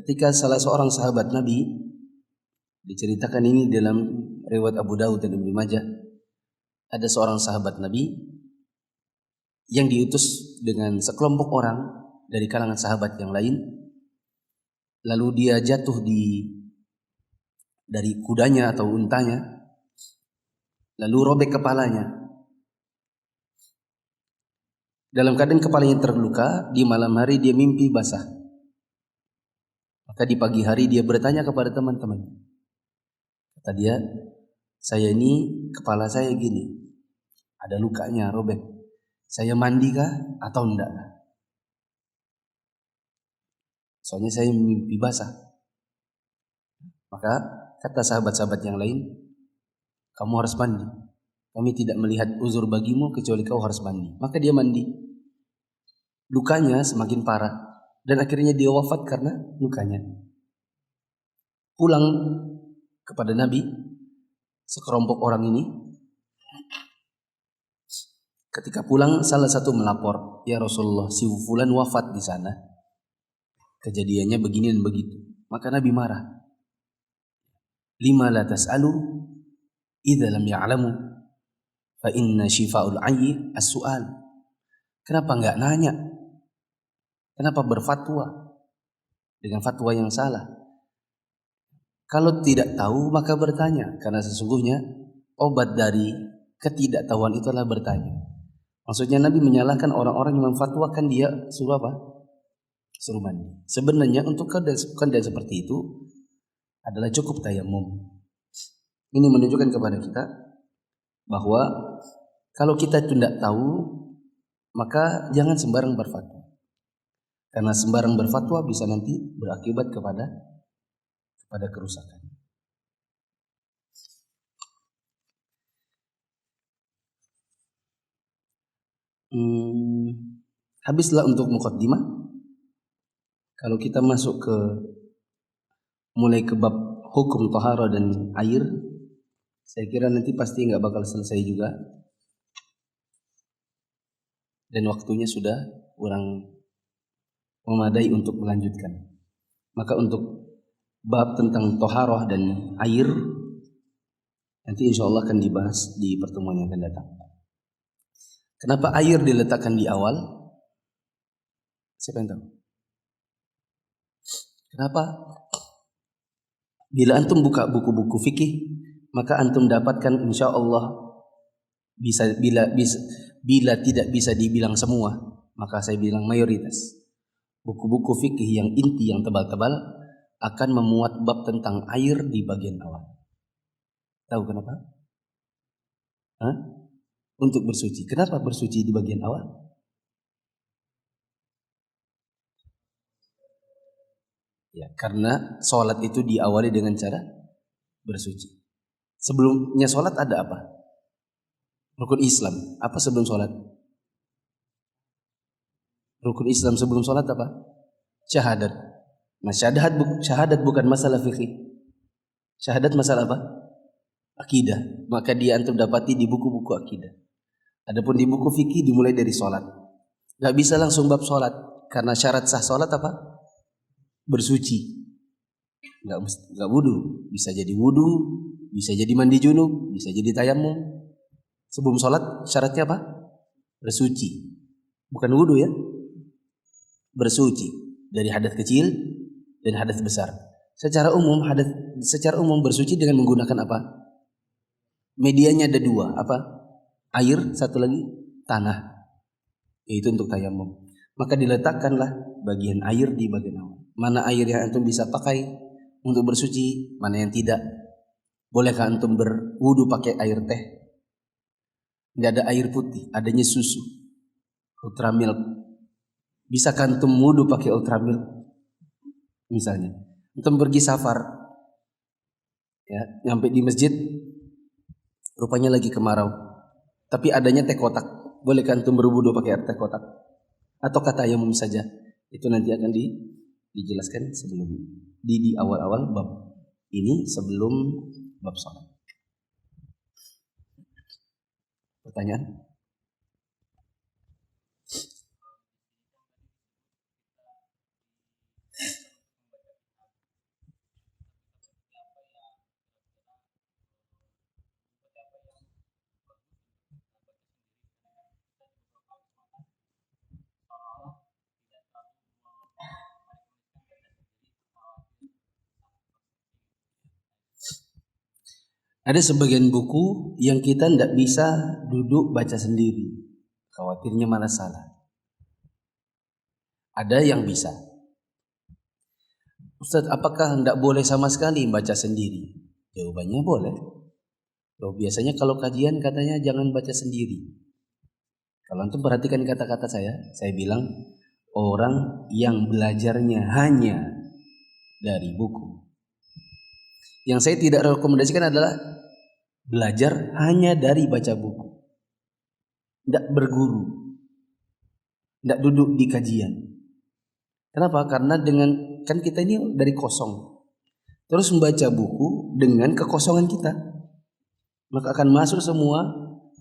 ketika salah seorang sahabat Nabi, diceritakan ini dalam riwayat Abu Dawud dan Ibnu Majah, ada seorang sahabat Nabi yang diutus dengan sekelompok orang dari kalangan sahabat yang lain, lalu dia jatuh dari kudanya atau untanya, lalu robek kepalanya. Dalam keadaan kepalanya terluka, di malam hari dia mimpi basah. Maka di pagi hari dia bertanya kepada teman-temannya. Kata dia, saya ini kepala saya gini, ada lukanya robek. Saya mandi kah atau enggak? Soalnya saya mimpi basah. Maka kata sahabat-sahabat yang lain, kamu harus mandi. Kami tidak melihat uzur bagimu kecuali kau harus mandi. Maka dia mandi. Lukanya semakin parah dan akhirnya dia wafat karena lukanya. Pulang kepada Nabi, sekelompok orang ini, ketika pulang salah satu melapor, ya Rasulullah, si fulan wafat di sana. Kejadiannya begini dan begitu. Maka Nabi marah. Lima la tas'alu idza lam ya'lamu fa inna shifa'ul 'ayyi as-su'al. Kenapa enggak nanya? Kenapa berfatwa dengan fatwa yang salah? Kalau tidak tahu maka bertanya, karena sesungguhnya obat dari ketidaktahuan itu adalah bertanya. Maksudnya Nabi menyalahkan orang-orang yang memfatwakan dia suruh apa? Suruh mandi. Sebenarnya untuk keadaan seperti itu adalah cukup tayamum. Ini menunjukkan kepada kita bahwa kalau kita tidak tahu maka jangan sembarang berfatwa. Karena sembarang berfatwa bisa nanti berakibat kepada kerusakan. Habislah untuk muqaddimah. Kalau kita masuk mulai ke bab hukum taharah dan air, saya kira nanti pasti nggak bakal selesai juga. Dan waktunya sudah kurang memadai untuk melanjutkan. Maka untuk bab tentang taharah dan air nanti insya Allah akan dibahas di pertemuan yang akan datang. Kenapa air diletakkan di awal? Siapa yang tahu? Kenapa? Bila antum buka buku-buku fikih, maka antum dapatkan insya Allah bila tidak bisa dibilang semua, maka saya bilang mayoritas. Buku-buku fikih yang inti, yang tebal-tebal akan memuat bab tentang air di bagian awal. Tahu kenapa? Untuk bersuci. Kenapa bersuci di bagian awal? Ya, karena sholat itu diawali dengan cara bersuci. Sebelumnya sholat ada apa? Rukun Islam. Apa sebelum sholat? Rukun Islam sebelum sholat apa? Syahadat. Nah, syahadat bukan masalah fikih. Syahadat masalah apa? Akidah. Maka dia antum dapati di buku-buku akidah. Adapun di buku fikih dimulai dari sholat. Gak bisa langsung bab sholat, karena syarat sah sholat apa? Bersuci. Gak wudu. Bisa jadi wudu, bisa jadi mandi junub, bisa jadi tayamum. Sebelum sholat syaratnya apa? Bersuci. Bukan wudu ya. Bersuci dari hadas kecil dan hadas besar. Secara umum bersuci dengan menggunakan apa? Medianya ada dua, apa? Air, satu lagi tanah. Yaitu untuk tayamum. Maka diletakkanlah bagian air di bagian awal. Mana air yang antum bisa pakai untuk bersuci, mana yang tidak. Bolehkah antum berwudu pakai air teh? Tidak ada air putih, adanya susu, ultra milk. Bisakah antum wudu pakai ultra milk? Misalnya, antum pergi safar, ya, nyampe di masjid, rupanya lagi kemarau, tapi adanya teh kotak. Bolehkah antum berwudu pakai air teh kotak? Atau kata tayamum saja? Itu nanti akan dijelaskan sebelum di awal-awal bab ini, sebelum bab sholat. Pertanyaan? Ada sebagian buku yang kita tidak bisa duduk baca sendiri, khawatirnya malah salah. Ada yang bisa. Ustaz, apakah tidak boleh sama sekali baca sendiri? Jawabannya boleh. Loh, biasanya kalau kajian katanya jangan baca sendiri. Kalau antum perhatikan kata-kata saya bilang orang yang belajarnya hanya dari buku. Yang saya tidak rekomendasikan adalah belajar hanya dari baca buku. Tidak berguru. Tidak duduk di kajian. Kenapa? Karena kan kita ini dari kosong. Terus membaca buku dengan kekosongan kita. Maka akan masuk semua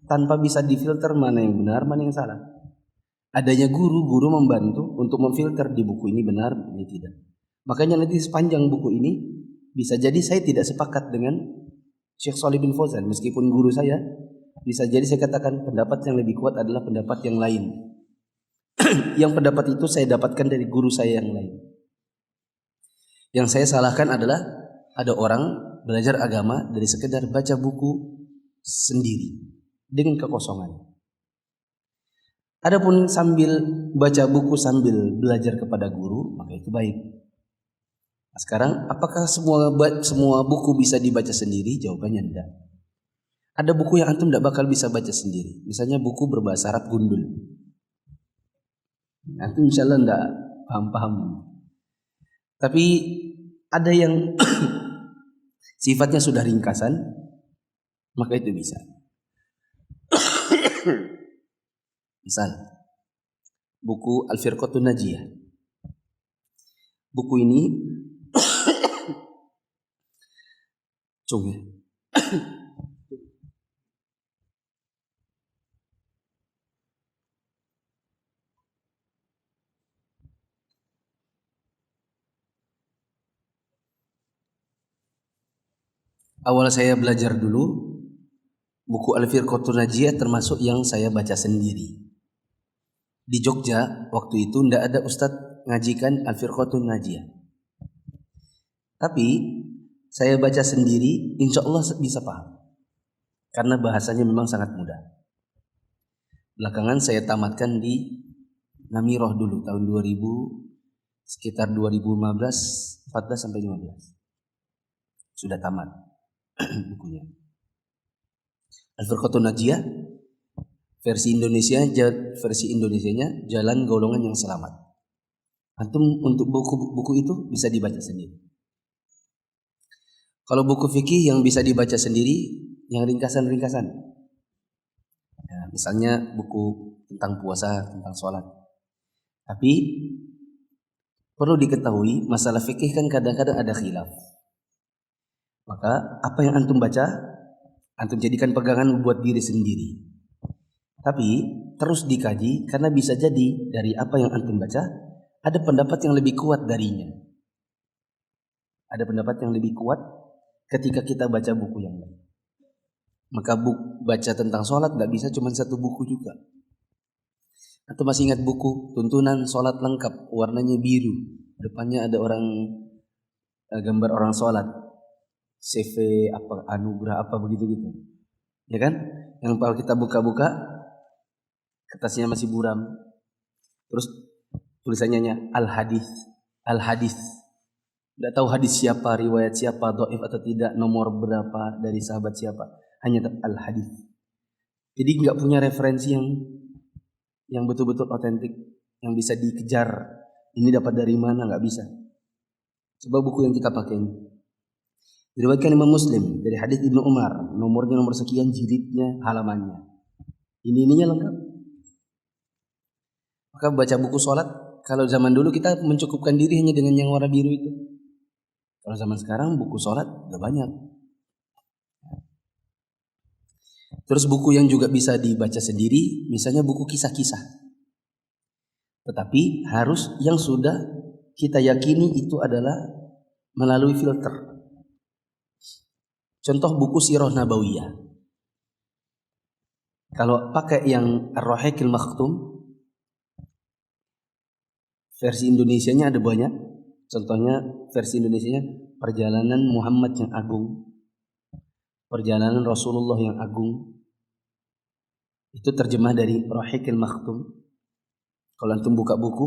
tanpa bisa difilter mana yang benar, mana yang salah. Adanya guru membantu untuk memfilter di buku ini benar, ini tidak. Makanya nanti sepanjang buku ini bisa jadi saya tidak sepakat dengan Syekh Shalih bin Fauzan, meskipun guru saya. Bisa jadi saya katakan pendapat yang lebih kuat adalah pendapat yang lain. Yang pendapat itu saya dapatkan dari guru saya yang lain. Yang saya salahkan adalah ada orang belajar agama dari sekedar baca buku sendiri dengan kekosongan. Adapun sambil baca buku sambil belajar kepada guru, maka itu baik. Nah, sekarang apakah semua buku bisa dibaca sendiri? Jawabannya tidak. Ada buku yang antum tidak bakal bisa baca sendiri. Misalnya buku berbahasa Arab gundul. Antum insyaallah tidak paham-paham. Tapi ada yang sifatnya sudah ringkasan, maka itu bisa. Misal buku Al-Firqatun Najiyah. Buku ini awal saya belajar dulu buku Al-Firqatun Najiyah termasuk yang saya baca sendiri. Di Jogja waktu itu tidak ada ustadz ngajikan Al-Firqatun Najiyah. Tapi saya baca sendiri, insya Allah bisa paham. Karena bahasanya memang sangat mudah. Belakangan saya tamatkan di Namiroh dulu tahun 2000, sekitar 2015, 14 sampai 15. Sudah tamat bukunya. Al-Firqatun Najiyah versi Indonesianya Jalan Golongan yang Selamat. Antum untuk buku itu bisa dibaca sendiri. Kalau buku fikih yang bisa dibaca sendiri yang ringkasan-ringkasan. Ya, misalnya buku tentang puasa, tentang sholat. Tapi perlu diketahui masalah fikih kan kadang-kadang ada khilaf. Maka apa yang antum baca, antum jadikan pegangan buat diri sendiri. Tapi terus dikaji karena bisa jadi dari apa yang antum baca ada pendapat yang lebih kuat darinya. Ada pendapat yang lebih kuat ketika kita baca buku yang lain. Maka baca tentang sholat gak bisa cuma satu buku juga. Atau masih ingat buku tuntunan sholat lengkap, warnanya biru, depannya ada orang gambar orang sholat, CV apa anugerah apa begitu gitu, ya kan? Yang kalau kita buka-buka kertasnya masih buram, terus tulisannya al hadis, tidak tahu hadis siapa, riwayat siapa, dhaif atau tidak, nomor berapa dari sahabat siapa, hanya al hadis. Jadi nggak punya referensi yang betul-betul otentik, yang bisa dikejar. Ini dapat dari mana, nggak bisa. Coba buku yang kita pakai ini. Diriwayatkan Imam Muslim dari hadis Ibnu Umar, nomornya nomor sekian, jilidnya, halamannya. Ininya lengkap. Maka baca buku sholat, kalau zaman dulu kita mencukupkan diri hanya dengan yang warna biru itu. Kalau zaman sekarang buku sholat udah banyak. Terus buku yang juga bisa dibaca sendiri, misalnya buku kisah-kisah. Tetapi harus yang sudah kita yakini itu adalah melalui filter. Contoh buku Sirah Nabawiyah. Kalau pakai yang Ar-Rahiqil Makhtum, versi Indonesianya ada banyak. Contohnya versi Indonesianya Perjalanan Muhammad yang Agung, Perjalanan Rasulullah yang Agung. Itu terjemah dari Rahiqil Makhtum. Kalau antum buka buku,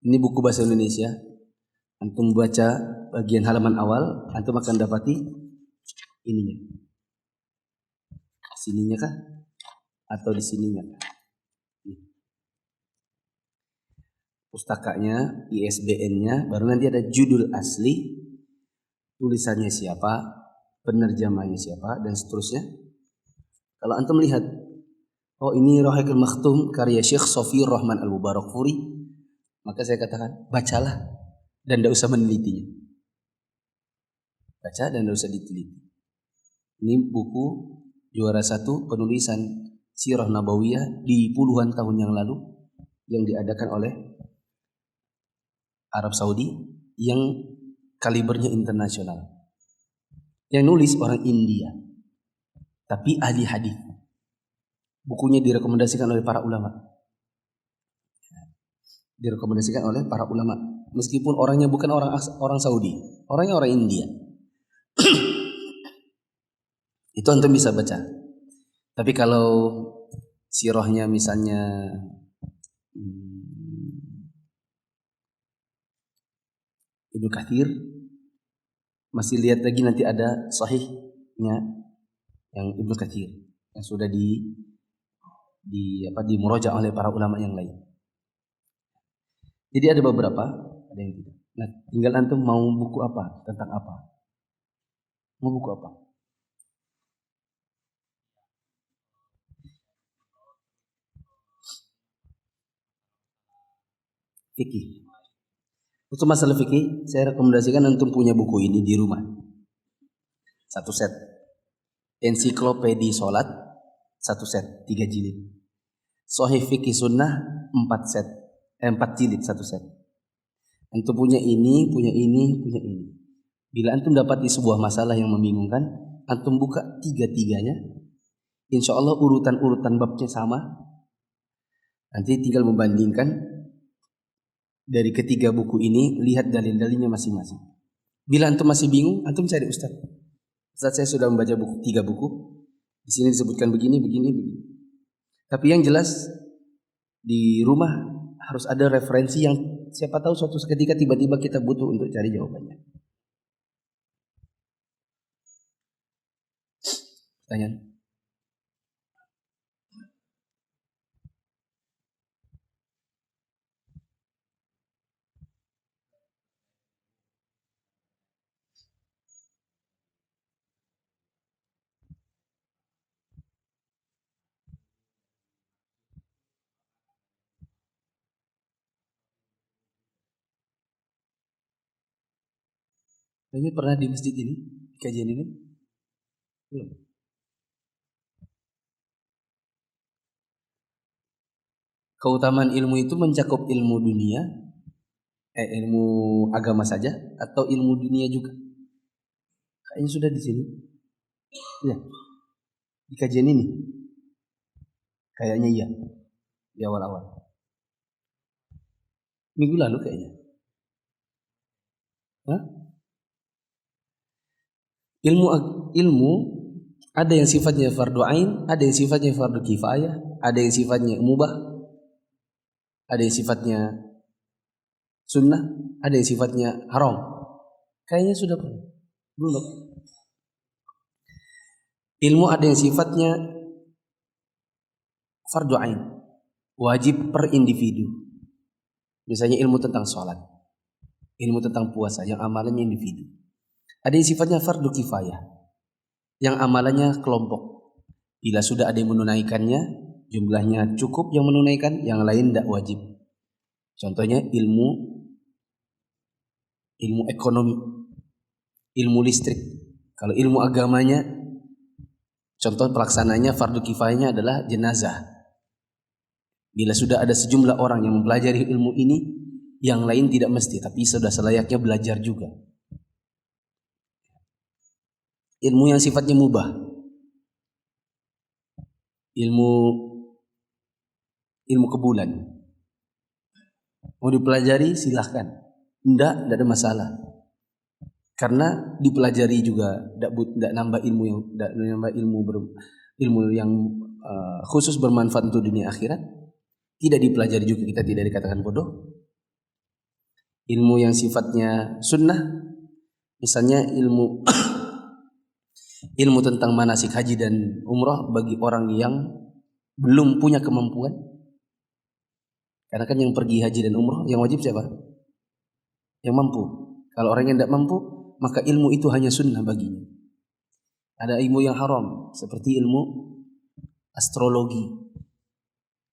ini buku bahasa Indonesia. Antum baca bagian halaman awal, antum akan dapati ininya. Sininya kah? Atau di sininya? Pustakanya, ISBN-nya, baru nanti ada judul asli, tulisannya siapa, penerjemahnya siapa, dan seterusnya. Kalau antum lihat, oh ini Rahiqul Makhtum karya Syekh Sofiur Rahman Al-Mubarakfuri, maka saya katakan bacalah dan tidak usah menelitinya. Baca dan tidak usah diteliti. Ini buku juara 1 penulisan Sirah Nabawiyah di puluhan tahun yang lalu yang diadakan oleh Arab Saudi yang kalibernya internasional. Yang nulis orang India, tapi ahli hadis. Bukunya direkomendasikan oleh para ulama. Direkomendasikan oleh para ulama, meskipun orangnya bukan orang Saudi, orangnya orang India. Itu antum bisa baca. Tapi kalau sirahnya misalnya Ibnu Katsir, masih lihat lagi nanti ada sahihnya yang Ibnu Katsir yang sudah dimurojaah oleh para ulama yang lain. Jadi ada beberapa, ada yang tidak. Nah, tinggal antum mau buku apa, tentang apa? Mau buku apa? Fikih. Untuk masalah fikih, saya rekomendasikan antum punya buku ini di rumah. 1 set. Ensiklopedi Sholat 1 set, 3 jilid. Sahih Fikih Sunnah 4 jilid 1 set. Antum punya ini, punya ini, punya ini. Bila antum dapati sebuah masalah yang membingungkan, antum buka 3-tiganya. Insya Allah urutan babnya sama. Nanti tinggal membandingkan dari ketiga buku ini, lihat dalil-dalilnya masing-masing. Bila antum masih bingung, antum cari ustaz. Ustaz, saya sudah membaca 3 buku. Di sini disebutkan begini, begini, begini. Tapi yang jelas di rumah harus ada referensi yang siapa tahu suatu ketika tiba-tiba kita butuh untuk cari jawabannya. Pertanyaan? Kayaknya pernah di masjid ini, di kajian ini? Belum. Keutamaan ilmu itu mencakup ilmu dunia, ilmu agama saja, atau ilmu dunia juga? Kayaknya sudah di sini. Ya, di kajian ini. Kayaknya iya, di awal-awal. Minggu lalu kayaknya. Hah? Ilmu ada yang sifatnya fardu ain, ada yang sifatnya fardu kifayah, ada yang sifatnya mubah, ada yang sifatnya sunnah, ada yang sifatnya haram. Kayaknya sudah belum. Ilmu ada yang sifatnya fardu ain, wajib per individu. Misalnya ilmu tentang sholat, ilmu tentang puasa yang amalannya individu. Ada yang sifatnya fardu kifayah, yang amalannya kelompok. Bila sudah ada yang menunaikannya, jumlahnya cukup yang menunaikan, yang lain tidak wajib. Contohnya ilmu ekonomi, ilmu listrik. Kalau ilmu agamanya, contoh pelaksananya fardu kifayahnya adalah jenazah. Bila sudah ada sejumlah orang yang mempelajari ilmu ini, yang lain tidak mesti, tapi sudah selayaknya belajar juga. Ilmu yang sifatnya mubah, ilmu kebulan, mau dipelajari silahkan, tidak ada masalah, karena dipelajari juga tidak nambah ilmu yang khusus bermanfaat untuk dunia akhirat. Tidak dipelajari juga, kita tidak dikatakan bodoh. Ilmu yang sifatnya sunnah, misalnya ilmu tentang manasik haji dan umrah bagi orang yang belum punya kemampuan. Karena kan yang pergi haji dan umrah yang wajib siapa? Yang mampu. Kalau orang yang tidak mampu, maka ilmu itu hanya sunnah baginya. Ada ilmu yang haram seperti ilmu astrologi,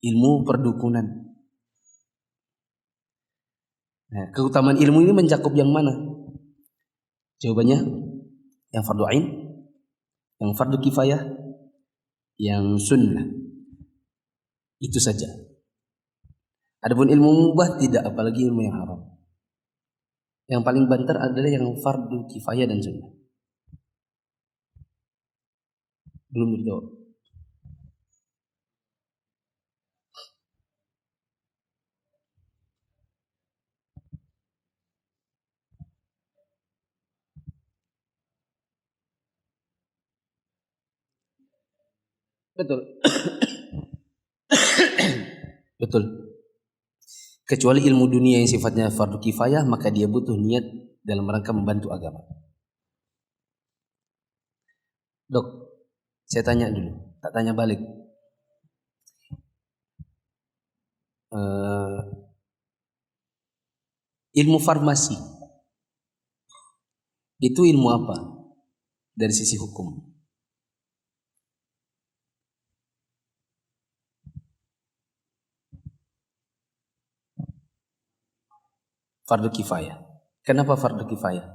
ilmu perdukunan. Nah, keutamaan ilmu ini mencakup yang mana? Jawabannya yang fardu ain, yang fardu kifayah, yang sunnah. Itu saja. Adapun ilmu mubah tidak, apalagi ilmu yang haram. Yang paling banter adalah yang fardu kifayah dan sunnah. Belum dijawab. Betul. Betul. Kecuali ilmu dunia yang sifatnya fardu kifayah, maka dia butuh niat dalam rangka membantu agama. Dok, saya tanya dulu, tak tanya balik. Ilmu farmasi itu ilmu apa dari sisi hukum? Fardu kifayah. Kenapa fardu kifayah?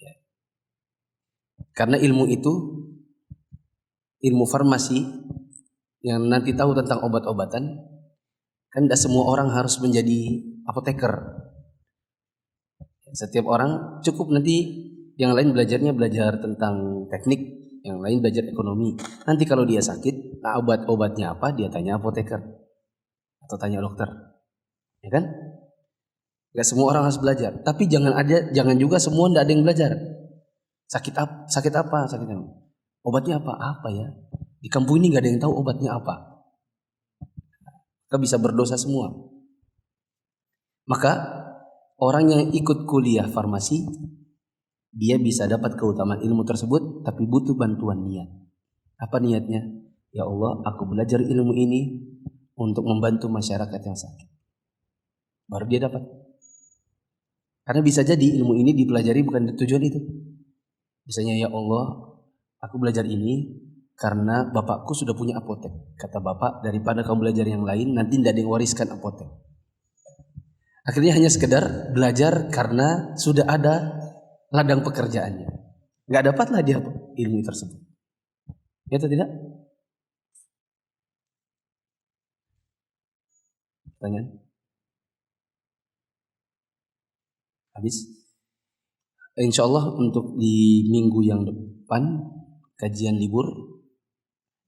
Ya. Karena ilmu itu, ilmu farmasi yang nanti tahu tentang obat-obatan, kan tidak semua orang harus menjadi apoteker. Setiap orang cukup nanti yang lain belajar tentang teknik, yang lain belajar ekonomi. Nanti kalau dia sakit, nah obat-obatnya apa? Dia tanya apoteker atau tanya dokter, ya kan? Gak semua orang harus belajar. Tapi jangan juga semua tidak ada yang belajar. Sakit apa? Obatnya apa? Apa ya? Di kampung ini gak ada yang tahu obatnya apa. Kita bisa berdosa semua. Maka orang yang ikut kuliah farmasi, dia bisa dapat keutamaan ilmu tersebut, tapi butuh bantuan niat. Apa niatnya? Ya Allah, aku belajar ilmu ini untuk membantu masyarakat yang sakit. Baru dia dapat. Karena bisa jadi ilmu ini dipelajari bukan tujuan itu. Misalnya, ya Allah, aku belajar ini karena bapakku sudah punya apotek. Kata bapak, daripada kamu belajar yang lain, nanti tidak ada yang wariskan apotek. Akhirnya hanya sekedar belajar karena sudah ada ladang pekerjaannya. Nggak dapatlah dia ilmu tersebut. Ya atau tidak? Pertanyaan? Habis? Insya Allah untuk di minggu yang depan kajian libur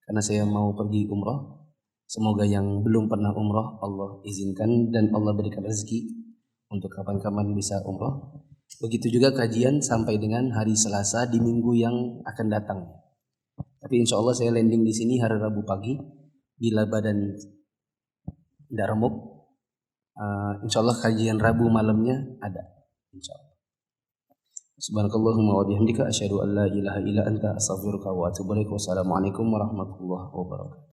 karena saya mau pergi umroh. Semoga yang belum pernah umroh Allah izinkan dan Allah berikan rezeki untuk kapan-kapan bisa umroh. Begitu juga kajian sampai dengan hari Selasa di minggu yang akan datang. Tapi insya Allah saya landing di sini hari Rabu pagi bila badan tidak remuk. Insya Allah kajian Rabu malamnya ada. Insya Allah. Subhanakallahumma wa bihamdika asyhadu an la ilaha illa anta astaghfiruka wa atubu ilaik. Wassalamualaikum warahmatullahi wabarakatuh.